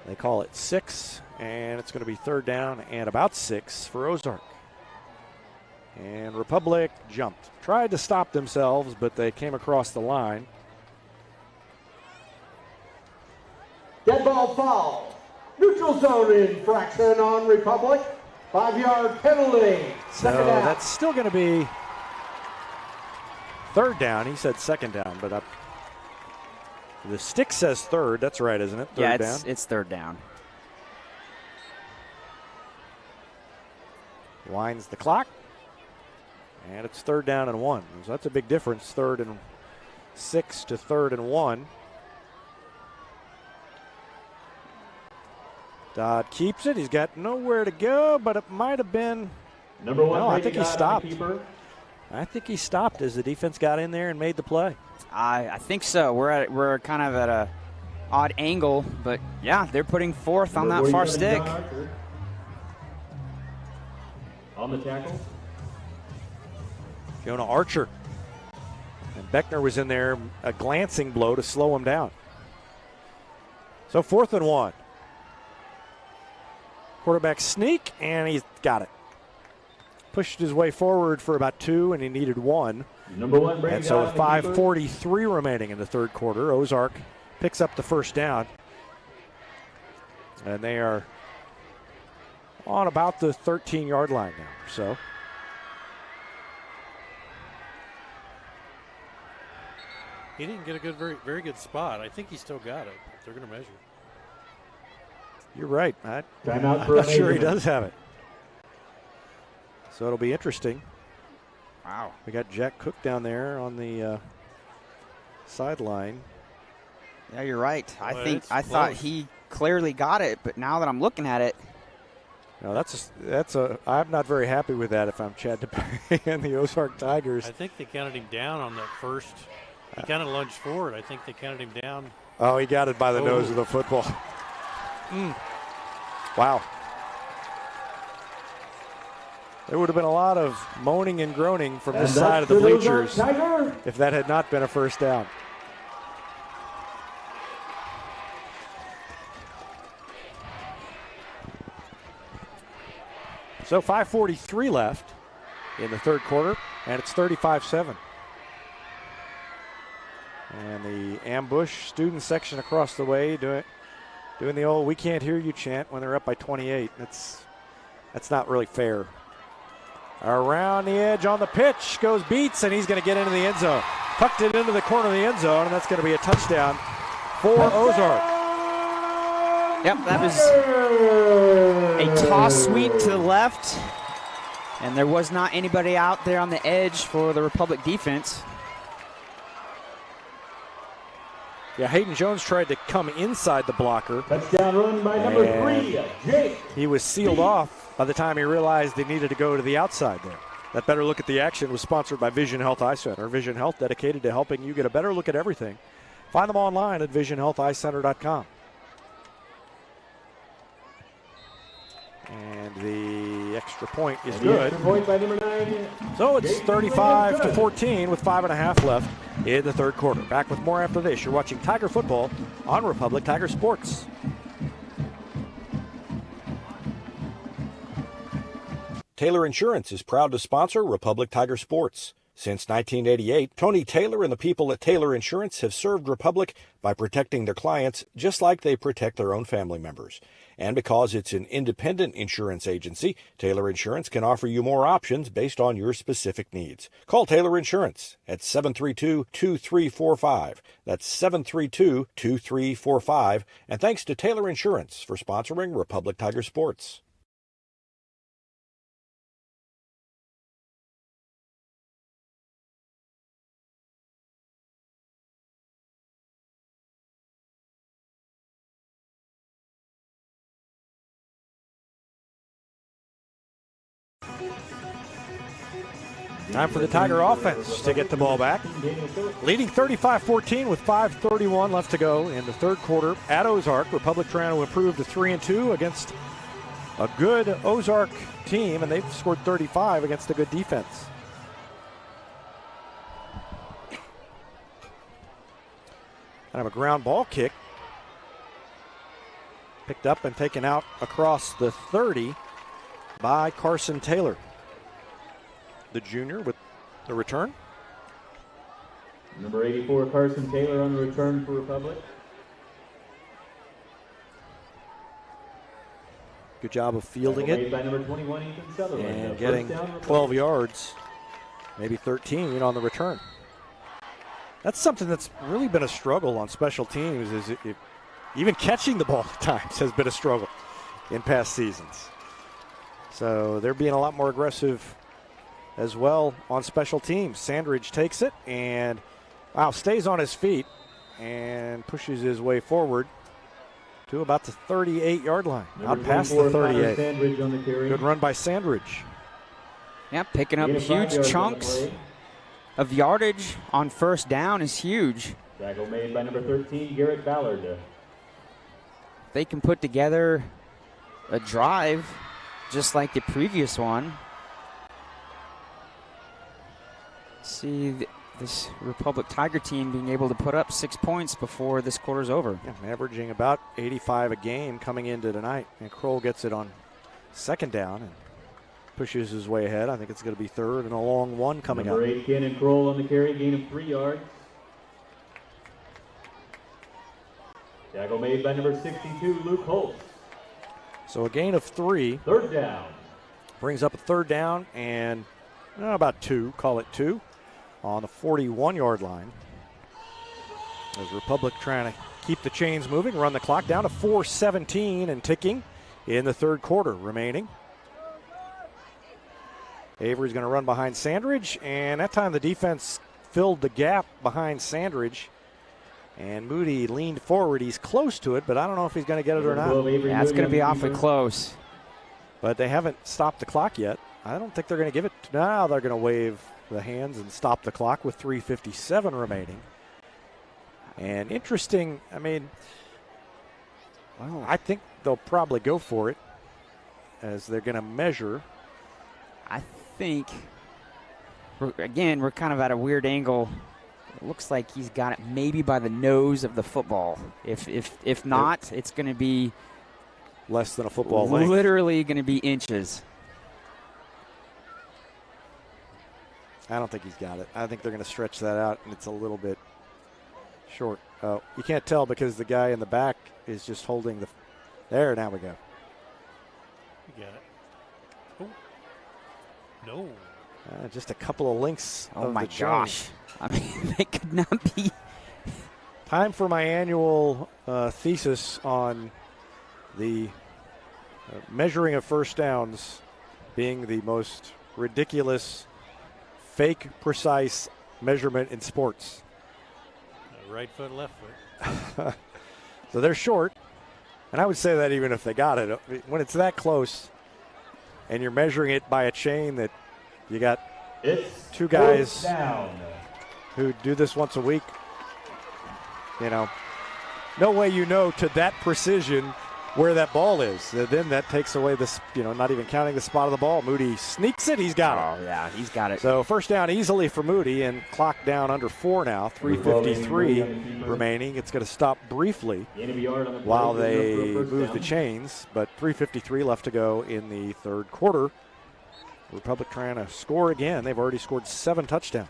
They call it 6, and it's going to be third down and about 6 for Ozark. And Republic jumped. Tried to stop themselves, but they came across the line. Dead ball foul. Neutral zone infraction on Republic. 5-yard penalty. So that's still going to be third down. He said second down, but the stick says third. That's right, isn't it? Third down? It's third down. Winds the clock. And it's third down and 1. So that's a big difference. 3rd and 6 to 3rd and 1. Dodd keeps it. He's got nowhere to go, but it might have been. Number 1, no, I think he stopped. I think he stopped as the defense got in there and made the play. I think so. We're kind of at a odd angle, but yeah, they're putting 4th on that far stick. On the tackle. Jonah Archer. And Beckner was in there, a glancing blow to slow him down. So 4th and 1. Quarterback sneak, and he's got it. Pushed his way forward for about 2, and he needed 1. Number 1, and so with 5:43 remaining in the third quarter, Ozark picks up the first down. And they are on about the 13-yard line now. So he didn't get a very, very good spot. I think he still got it. They're going to measure. You're right, Matt. I'm not sure he does have it. So it'll be interesting. Wow. We got Jack Cook down there on the sideline. Yeah, you're right. I thought he clearly got it, but now that I'm looking at it. No, I'm not very happy with that if I'm Chad DePay and the Ozark Tigers. I think they counted him down on that first. He kind of lunged forward. I think they counted him down. Oh, he got it by the nose of the football. Wow. There would have been a lot of moaning and groaning from this side of the bleachers if that had not been a first down. So 5:43 left in the third quarter, and it's 35-7. And the ambush student section across the way doing the old "we can't hear you" chant when they're up by 28. That's not really fair. Around the edge on the pitch goes Beats, and he's going to get into the end zone. Tucked it into the corner of the end zone, and that's going to be a touchdown for Ozark. Yep, that was a toss sweep to the left, and there was not anybody out there on the edge for the Republic defense. Yeah, Hayden Jones tried to come inside the blocker. Touchdown run by number 3, Jake. He was sealed off by the time he realized he needed to go to the outside there. That Better Look at the Action was sponsored by Vision Health Eye Center. Vision Health, dedicated to helping you get a better look at everything. Find them online at visionhealtheyecenter.com. And the extra point is good. Extra point by number 9. So it's 35-14 with 5.5 left in the third quarter. Back with more after this. You're watching Tiger Football on Republic Tiger Sports. Taylor Insurance is proud to sponsor Republic Tiger Sports. Since 1988, Tony Taylor and the people at Taylor Insurance have served Republic by protecting their clients just like they protect their own family members. And because it's an independent insurance agency, Taylor Insurance can offer you more options based on your specific needs. Call Taylor Insurance at 732-2345. That's 732-2345. And thanks to Taylor Insurance for sponsoring Republic Tiger Sports. Time for the Tiger offense to get the ball back. Leading 35-14 with 5:31 left to go in the third quarter at Ozark. Republic trying to improve to 3-2 against a good Ozark team, and they've scored 35 against a good defense. Kind of a ground ball kick. Picked up and taken out across the 30 by Carson Taylor, the junior, with the return. Number 84, Carson Taylor on the return for Republic. Good job of fielding it by number 21, Ethan Sutherland. And getting 12 yards, maybe 13 on the return. That's something that's really been a struggle on special teams, is even catching the ball at times has been a struggle in past seasons. So they're being a lot more aggressive as well on special teams. Sandridge takes it and stays on his feet and pushes his way forward to about the 38-yard line. Out past the 38. Good run by Sandridge. Yeah, picking up huge chunks of yardage on first down is huge. Tackle made by number 13, Garrett Ballard. They can put together a drive just like the previous one. See this Republic Tiger team being able to put up 6 points before this quarter's over. Yeah, averaging about 85 a game coming into tonight. And Kroll gets it on second down and pushes his way ahead. I think it's going to be third and a long one coming up. Number 8, Cannon Kroll on the carry, gain of 3 yards. Tackle made by number 62, Luke Holtz. So a gain of 3. Third down. Brings up a third down and about 2, call it 2, on the 41-yard line. As Republic trying to keep the chains moving, run the clock down to 4:17 and ticking in the third quarter remaining. Avery's going to run behind Sandridge, and that time the defense filled the gap behind Sandridge. And Moody leaned forward. He's close to it, but I don't know if he's going to get it or not. Yeah, it's going to be awfully close. But they haven't stopped the clock yet. I don't think they're going to give it. Now they're going to wave the hands and stop the clock with 3:57 remaining. And interesting, I think they'll probably go for it as they're going to measure. I think, we're kind of at a weird angle. It looks like he's got it maybe by the nose of the football. If not, it's going to be less than a football length. Literally going to be inches. I don't think he's got it. I think they're going to stretch that out, and it's a little bit short. Oh, you can't tell because the guy in the back is just holding the. There, now we go. You got it. Ooh. No. Just a couple of links Oh of my the chain. gosh. I mean, they could not be. Time for my annual thesis on the measuring of first downs being the most ridiculous, fake, precise measurement in sports. Right foot, left foot. So they're short, and I would say that even if they got it. When it's that close and you're measuring it by a chain that you got two guys who do this once a week, no way to that precision where that ball is. Then that takes away this, not even counting the spot of the ball. Moody sneaks it. He's got it. Oh, yeah, he's got it. So first down easily for Moody, and clock down under 4 now. 3:53 remaining. It's going to stop briefly while they move the chains, but 3:53 left to go in the third quarter. Republic trying to score again. They've already scored 7 touchdowns.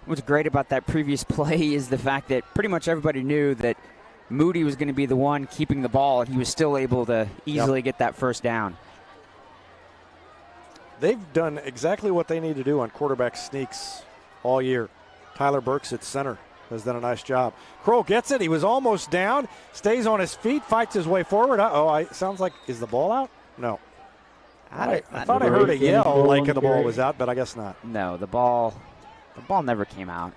What's great about that previous play is the fact that pretty much everybody knew that Moody was going to be the one keeping the ball, and he was still able to easily get that first down. They've done exactly what they need to do on quarterback sneaks all year. Tyler Burks at center has done a nice job. Kroll gets it. He was almost down, stays on his feet, fights his way forward. Sounds like, is the ball out? No. I thought I heard a yell like the ball was out, but I guess not. No, the ball never came out.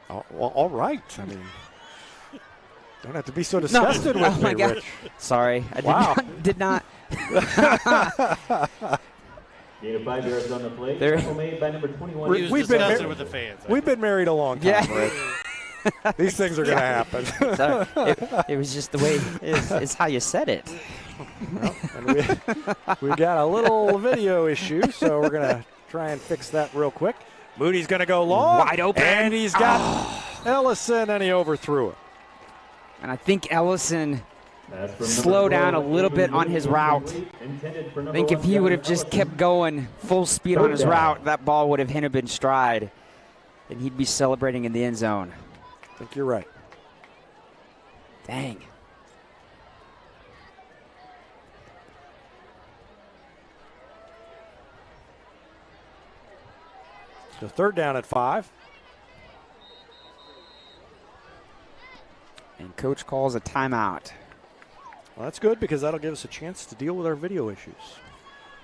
Oh, well, all right. I mean, don't have to be so disgusted with me, Rich. Sorry. Wow. Did not. Gain of 5 yards on the play. There- Tackle made by number 21. We've been married a long time, Rich. These things are going to happen. Sorry. It was just the way it's how you said it. Well, and we got a little video issue, so we're going to try and fix that real quick. Moody's going to go long. Wide open. And he's got Ellison, and he overthrew it. And I think Ellison slowed down a little bit on his route. I think if he would have just kept going full speed on his route, that ball would have hit him in stride, and he'd be celebrating in the end zone. I think you're right. Dang. So third down at 5. And coach calls a timeout. Well, that's good because that'll give us a chance to deal with our video issues.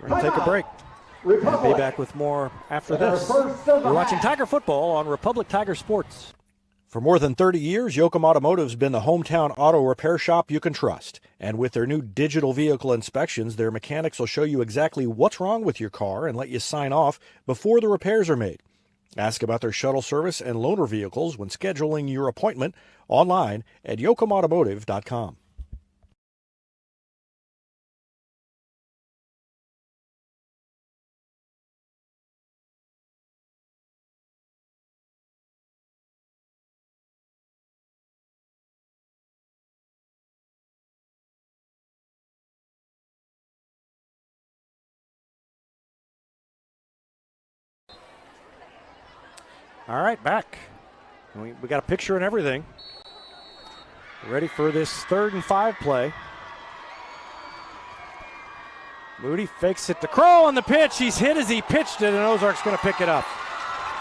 We're going to take a break. Republic. We'll be back with more after this. You're watching Tiger Football on Republic Tiger Sports. For more than 30 years, Yoakum Automotive's been the hometown auto repair shop you can trust. And with their new digital vehicle inspections, their mechanics will show you exactly what's wrong with your car and let you sign off before the repairs are made. Ask about their shuttle service and loaner vehicles when scheduling your appointment online at yoakumautomotive.com. All right, back. We got a picture and everything. Ready for this 3rd and 5 play. Moody fakes it to Kroll on the pitch. He's hit as he pitched it, and Ozark's going to pick it up.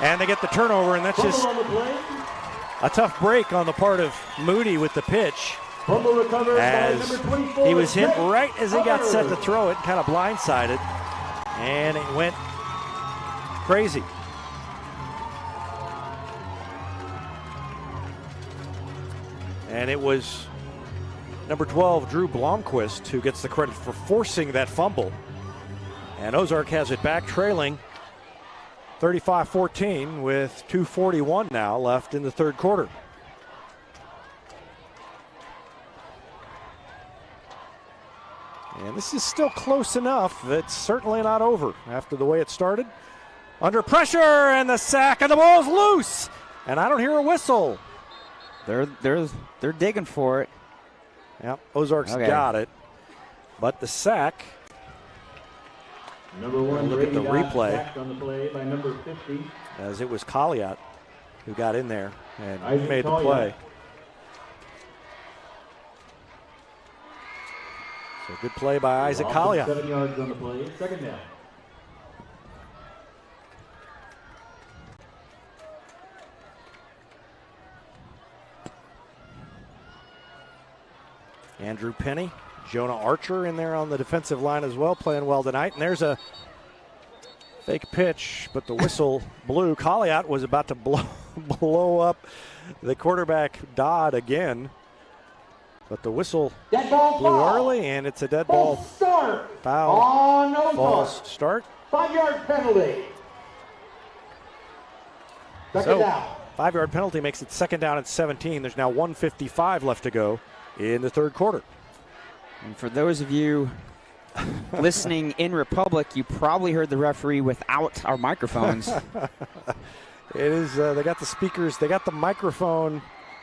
And they get the turnover, and that's just a tough break on the part of Moody with the pitch. As he was hit right as he got set to throw it, kind of blindsided, and it went crazy. And it was number 12, Drew Blomquist, who gets the credit for forcing that fumble. And Ozark has it back, trailing 35-14 with 2:41 now left in the third quarter. And this is still close enough. It's certainly not over after the way it started. Under pressure, and the sack, and the ball's loose. And I don't hear a whistle. They're digging for it. Yep, Ozark's got it. But the sack. Number 1, look at the replay. Sacked on the play by number 50. As it was Colliot who got in there and Isaac made the Colliot. play. So good play by Isaac Colliot. 7 yards on the play. 2nd down. Andrew Penny, Jonah Archer in there on the defensive line as well, playing well tonight. And there's a fake pitch, but the whistle blew. Colliot was about to blow up the quarterback Dodd again, but the whistle blew early, and it's a dead ball. Foul. On Ozark. False start. 5-yard penalty. Second down. 5-yard penalty makes it second down and 17. There's now 1:55 left to go in the third quarter. And for those of you listening in Republic, you probably heard the referee without our microphones. It is. They got the speakers. They got the microphone.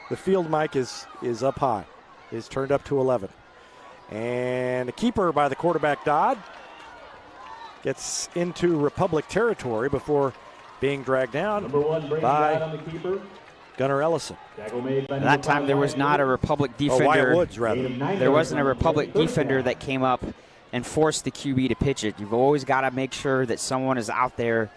The field mic is up high. Is turned up to 11. And a keeper by the quarterback Dodd gets into Republic territory before being dragged down by Gunnar Ellison. And that time there was not a Republic defender. Wyatt Woods, rather. There wasn't a Republic defender that came up and forced the QB to pitch it. You've always got to make sure that someone is out there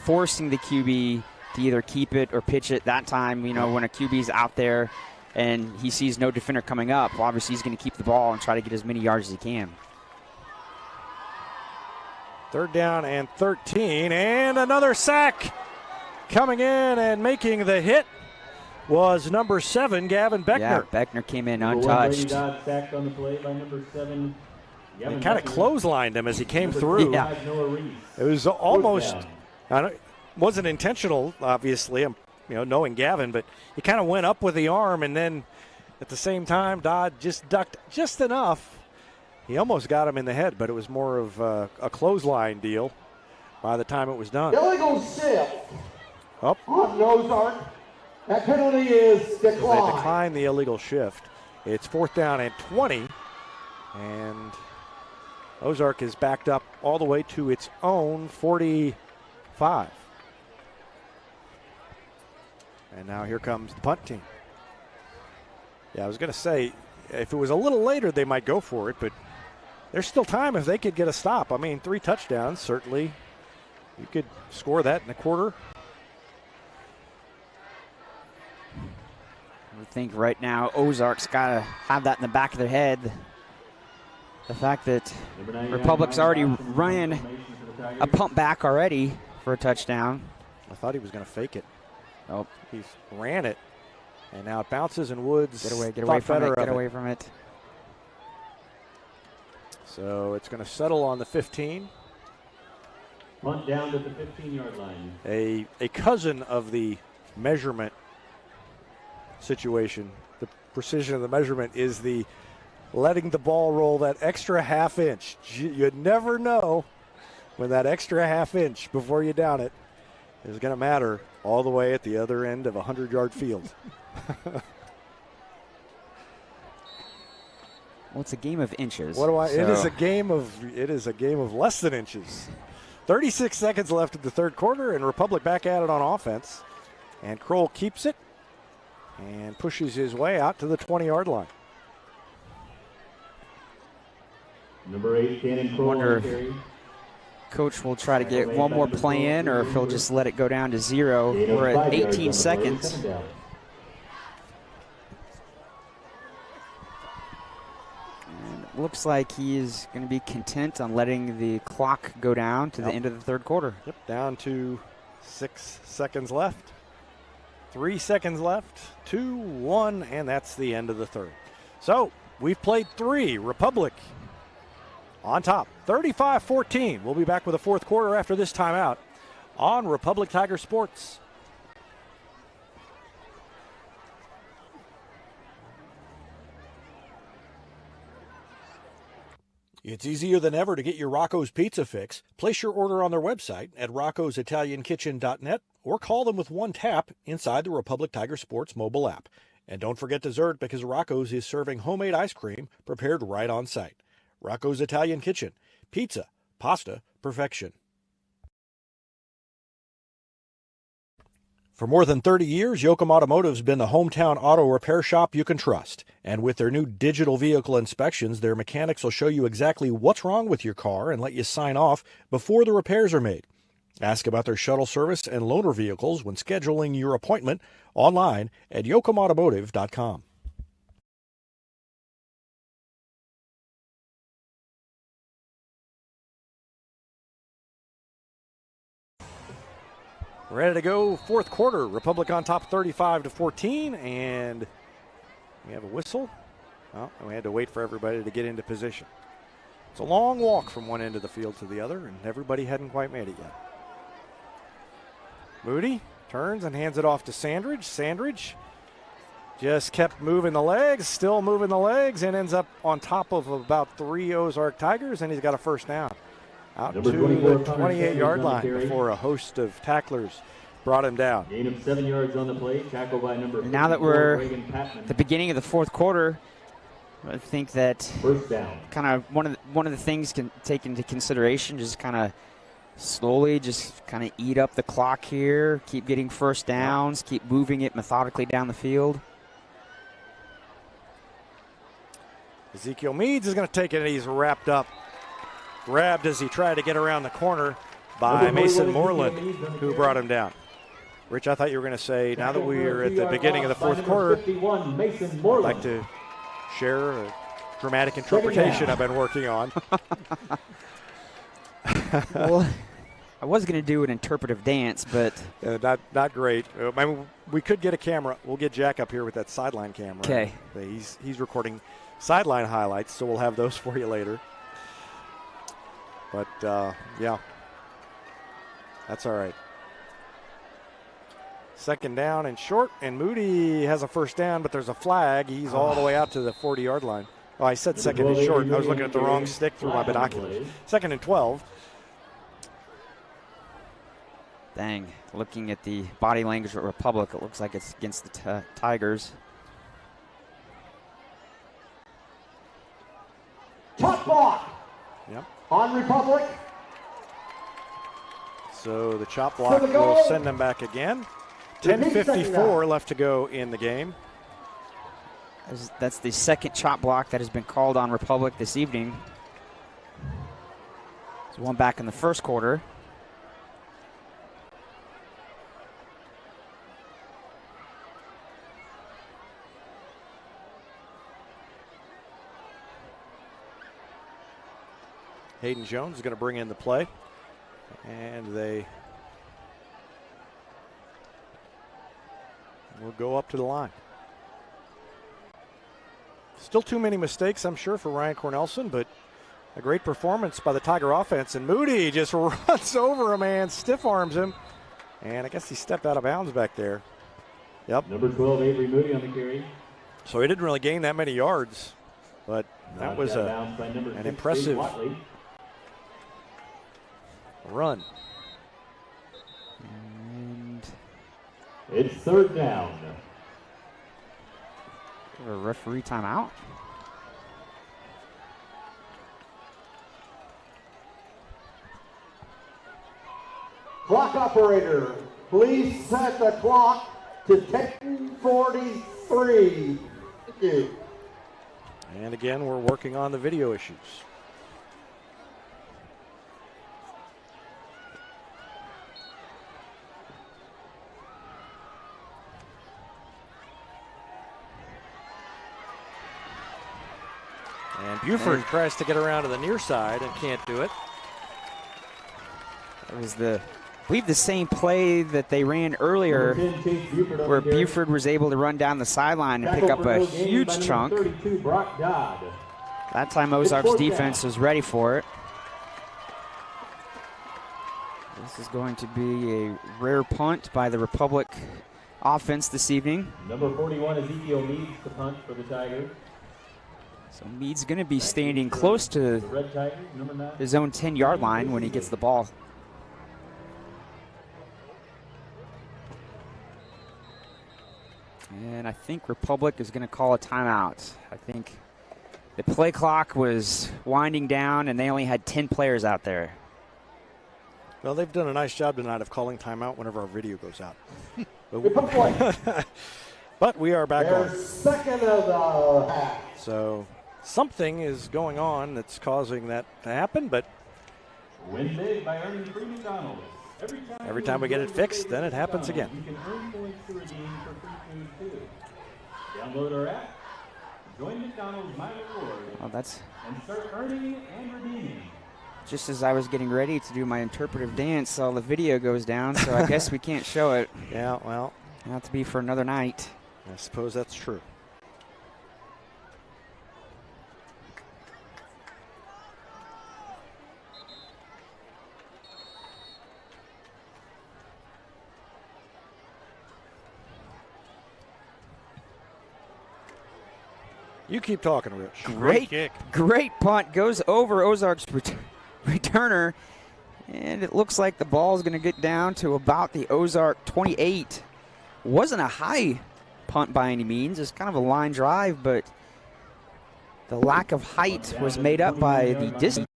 forcing the QB to either keep it or pitch it. That time, when a QB's out there and he sees no defender coming up, well, obviously he's going to keep the ball and try to get as many yards as he can. Third down and 13, and another sack. Coming in and making the hit was number 7, Gavin Beckner. Yeah, Beckner came in untouched. Sacked on the play by number 7. He kind of clotheslined him as he came through. Yeah. It was almost, wasn't intentional, obviously, knowing Gavin, but he kind of went up with the arm, and then at the same time, Dodd just ducked just enough. He almost got him in the head, but it was more of a clothesline deal by the time it was done. Illegal shift on Ozark. That penalty is declined. They declined the illegal shift. It's 4th down and 20, and Ozark is backed up all the way to its own 45. And now here comes the punt team. Yeah, I was going to say, if it was a little later, they might go for it, but there's still time if they could get a stop. I mean, 3 touchdowns, certainly. You could score that in a quarter. I think right now Ozark's got to have that in the back of their head. The fact that Republic's already running a pump back already for a touchdown. I thought he was going to fake it. Nope. He ran it, and now it bounces, and Woods get away from it. So it's going to settle on the 15. Punt down to the 15-yard line. A cousin of the measurement situation, the precision of the measurement, is the letting the ball roll that extra half inch. You never know when that extra half inch before you down it is going to matter all the way at the other end of a 100-yard field. Well, it's a game of inches. It is a game of less than inches. 36 seconds left in the third quarter, and Republic back at it on offense. And Kroll keeps it and pushes his way out to the 20-yard line. Number 8, Cannon Kroll. Wonder if Coach will try to get one more play in, or if he'll just let it go down to 0. We're at 18 seconds. And it looks like he is going to be content on letting the clock go down to the end of the third quarter. Yep, down to 6 seconds left. 3 seconds left. 2, 1, and that's the end of the third. So we've played 3. Republic on top, 35-14. We'll be back with the fourth quarter after this timeout on Republic Tiger Sports. It's easier than ever to get your Rocco's Pizza fix. Place your order on their website at roccositaliankitchen.net or call them with one tap inside the Republic Tiger Sports mobile app. And don't forget dessert, because Rocco's is serving homemade ice cream prepared right on site. Rocco's Italian Kitchen. Pizza, pasta, perfection. For more than 30 years, Yoakum Automotive's been the hometown auto repair shop you can trust. And with their new digital vehicle inspections, their mechanics will show you exactly what's wrong with your car and let you sign off before the repairs are made. Ask about their shuttle service and loaner vehicles when scheduling your appointment online at yoakumautomotive.com. Ready to go, fourth quarter. Republic on top 35-14, and we have a whistle. Well, and we had to wait for everybody to get into position. It's a long walk from one end of the field to the other, and everybody hadn't quite made it yet. Moody turns and hands it off to Sandridge. Sandridge just kept moving the legs, still moving the legs, and ends up on top of about 3 Ozark Tigers, and he's got a first down. Out to the 28-yard line before a host of tacklers brought him down. Gain of 7 yards on the play, tackle by number. Now that we're at the beginning of the fourth quarter, I think that first down. Kind of one of the things can take into consideration, just kind of slowly just kind of eat up the clock here, keep getting first downs, keep moving it methodically down the field. Ezekiel Meads is going to take it, and he's wrapped up. Grabbed as he tried to get around the corner by Mason Moreland, who brought him down. Rich, I thought you were going to say, now that we are at the beginning of the fourth quarter, I'd like to share a dramatic interpretation I've been working on. Well, I was going to do an interpretive dance, but not great. I mean, we could get a camera. We'll get Jack up here with that sideline camera. Okay. He's recording sideline highlights, so we'll have those for you later. But, yeah, that's all right. Second down and short, and Moody has a first down, but there's a flag. He's all the way out to the 40-yard line. Oh, I said second and short. I was looking at the wrong stick through my binoculars. Second and 12. Dang, looking at the body language of Republic, it looks like it's against the Tigers. Top block. Yep. On Republic. So the chop block will send them back again. 10:54 left to go in the game. That's the second chop block that has been called on Republic this evening. There's one back in the first quarter. Hayden Jones is going to bring in the play, and they will go up to the line. Still too many mistakes, I'm sure, for Ryan Cornelson, but a great performance by the Tiger offense. And Moody just runs over a man, stiff arms him, and I guess he stepped out of bounds back there. Yep. Number 12, Avery Moody on the carry. So he didn't really gain that many yards, but that was an impressive run. And it's third down. A referee timeout. Clock operator, please set the clock to 10:43. Thank you. And again, we're working on the video issues. And Buford tries to get around to the near side and can't do it. It was I believe the same play that they ran earlier where Buford was able to run down the sideline and pick up a huge chunk. That time Ozark's defense was ready for it. This is going to be a rare punt by the Republic offense this evening. Number 41, Ezekiel Meads to punt for the Tigers. So Meads going to be standing close to his own 10-yard line when he gets the ball. And I think Republic is going to call a timeout. I think the play clock was winding down and they only had 10 players out there. Well, they've done a nice job tonight of calling timeout whenever our video goes out. But we are back on. Second of the half. So something is going on that's causing that to happen, but win big by earning free McDonald's. Every time we get it fixed, then it happens again. You can earn points to redeem for free food too. Download our app, join McDonald's My Reward, Oh, that's and start earning and redeeming. just as I was getting ready to do my interpretive dance, all the video goes down, so I guess we can't show it. Yeah, well. It'll have to be for another night. I suppose that's true. You keep talking, Rich. Great kick. Great punt. Goes over Ozark's returner. And it looks like the ball is going to get down to about the Ozark 28. Wasn't a high punt by any means. It's kind of a line drive, but the lack of height was made up by the distance.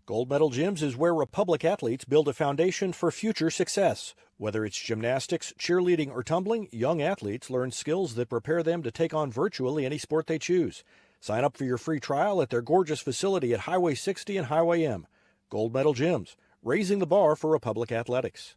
Gold Medal Gyms is where Republic athletes build a foundation for future success. Whether it's gymnastics, cheerleading, or tumbling, young athletes learn skills that prepare them to take on virtually any sport they choose. Sign up for your free trial at their gorgeous facility at Highway 60 and Highway M. Gold Medal Gyms, raising the bar for Republic athletics.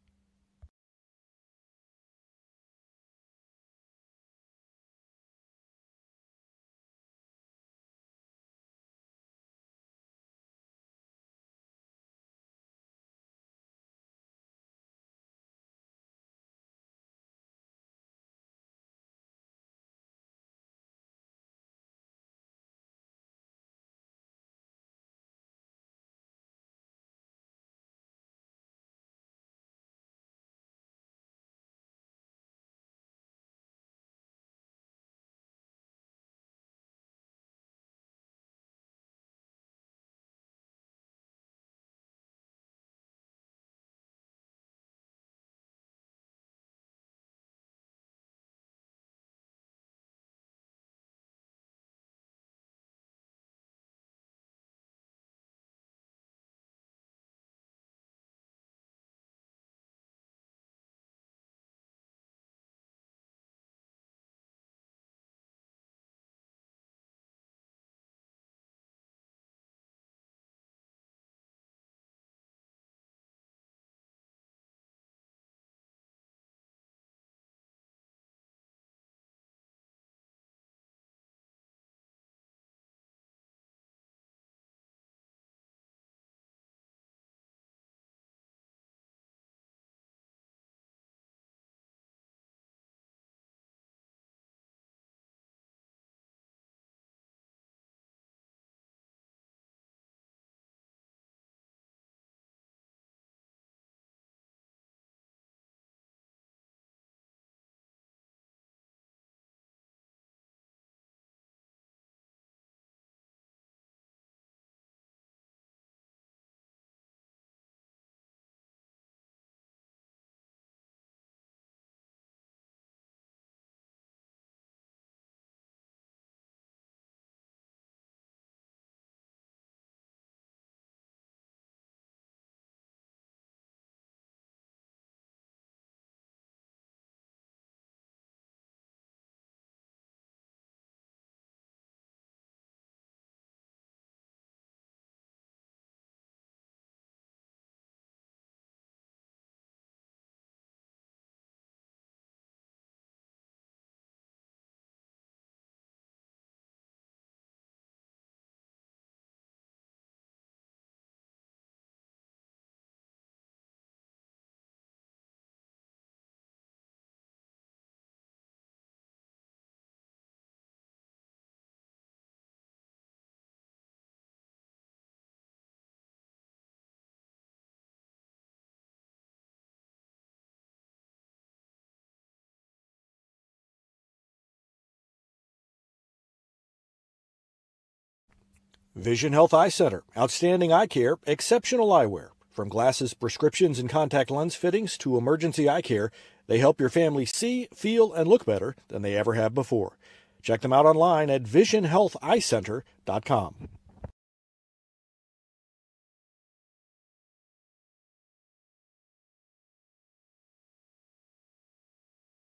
Vision Health Eye Center. Outstanding eye care, exceptional eyewear. From glasses, prescriptions, and contact lens fittings to emergency eye care, they help your family see, feel, and look better than they ever have before. Check them out online at visionhealtheyecenter.com.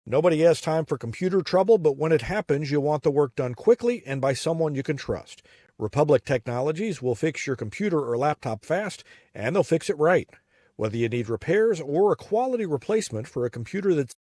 Nobody has time for computer trouble, but when it happens, you want the work done quickly and by someone you can trust. Republic Technologies will fix your computer or laptop fast, and they'll fix it right. Whether you need repairs or a quality replacement for a computer that's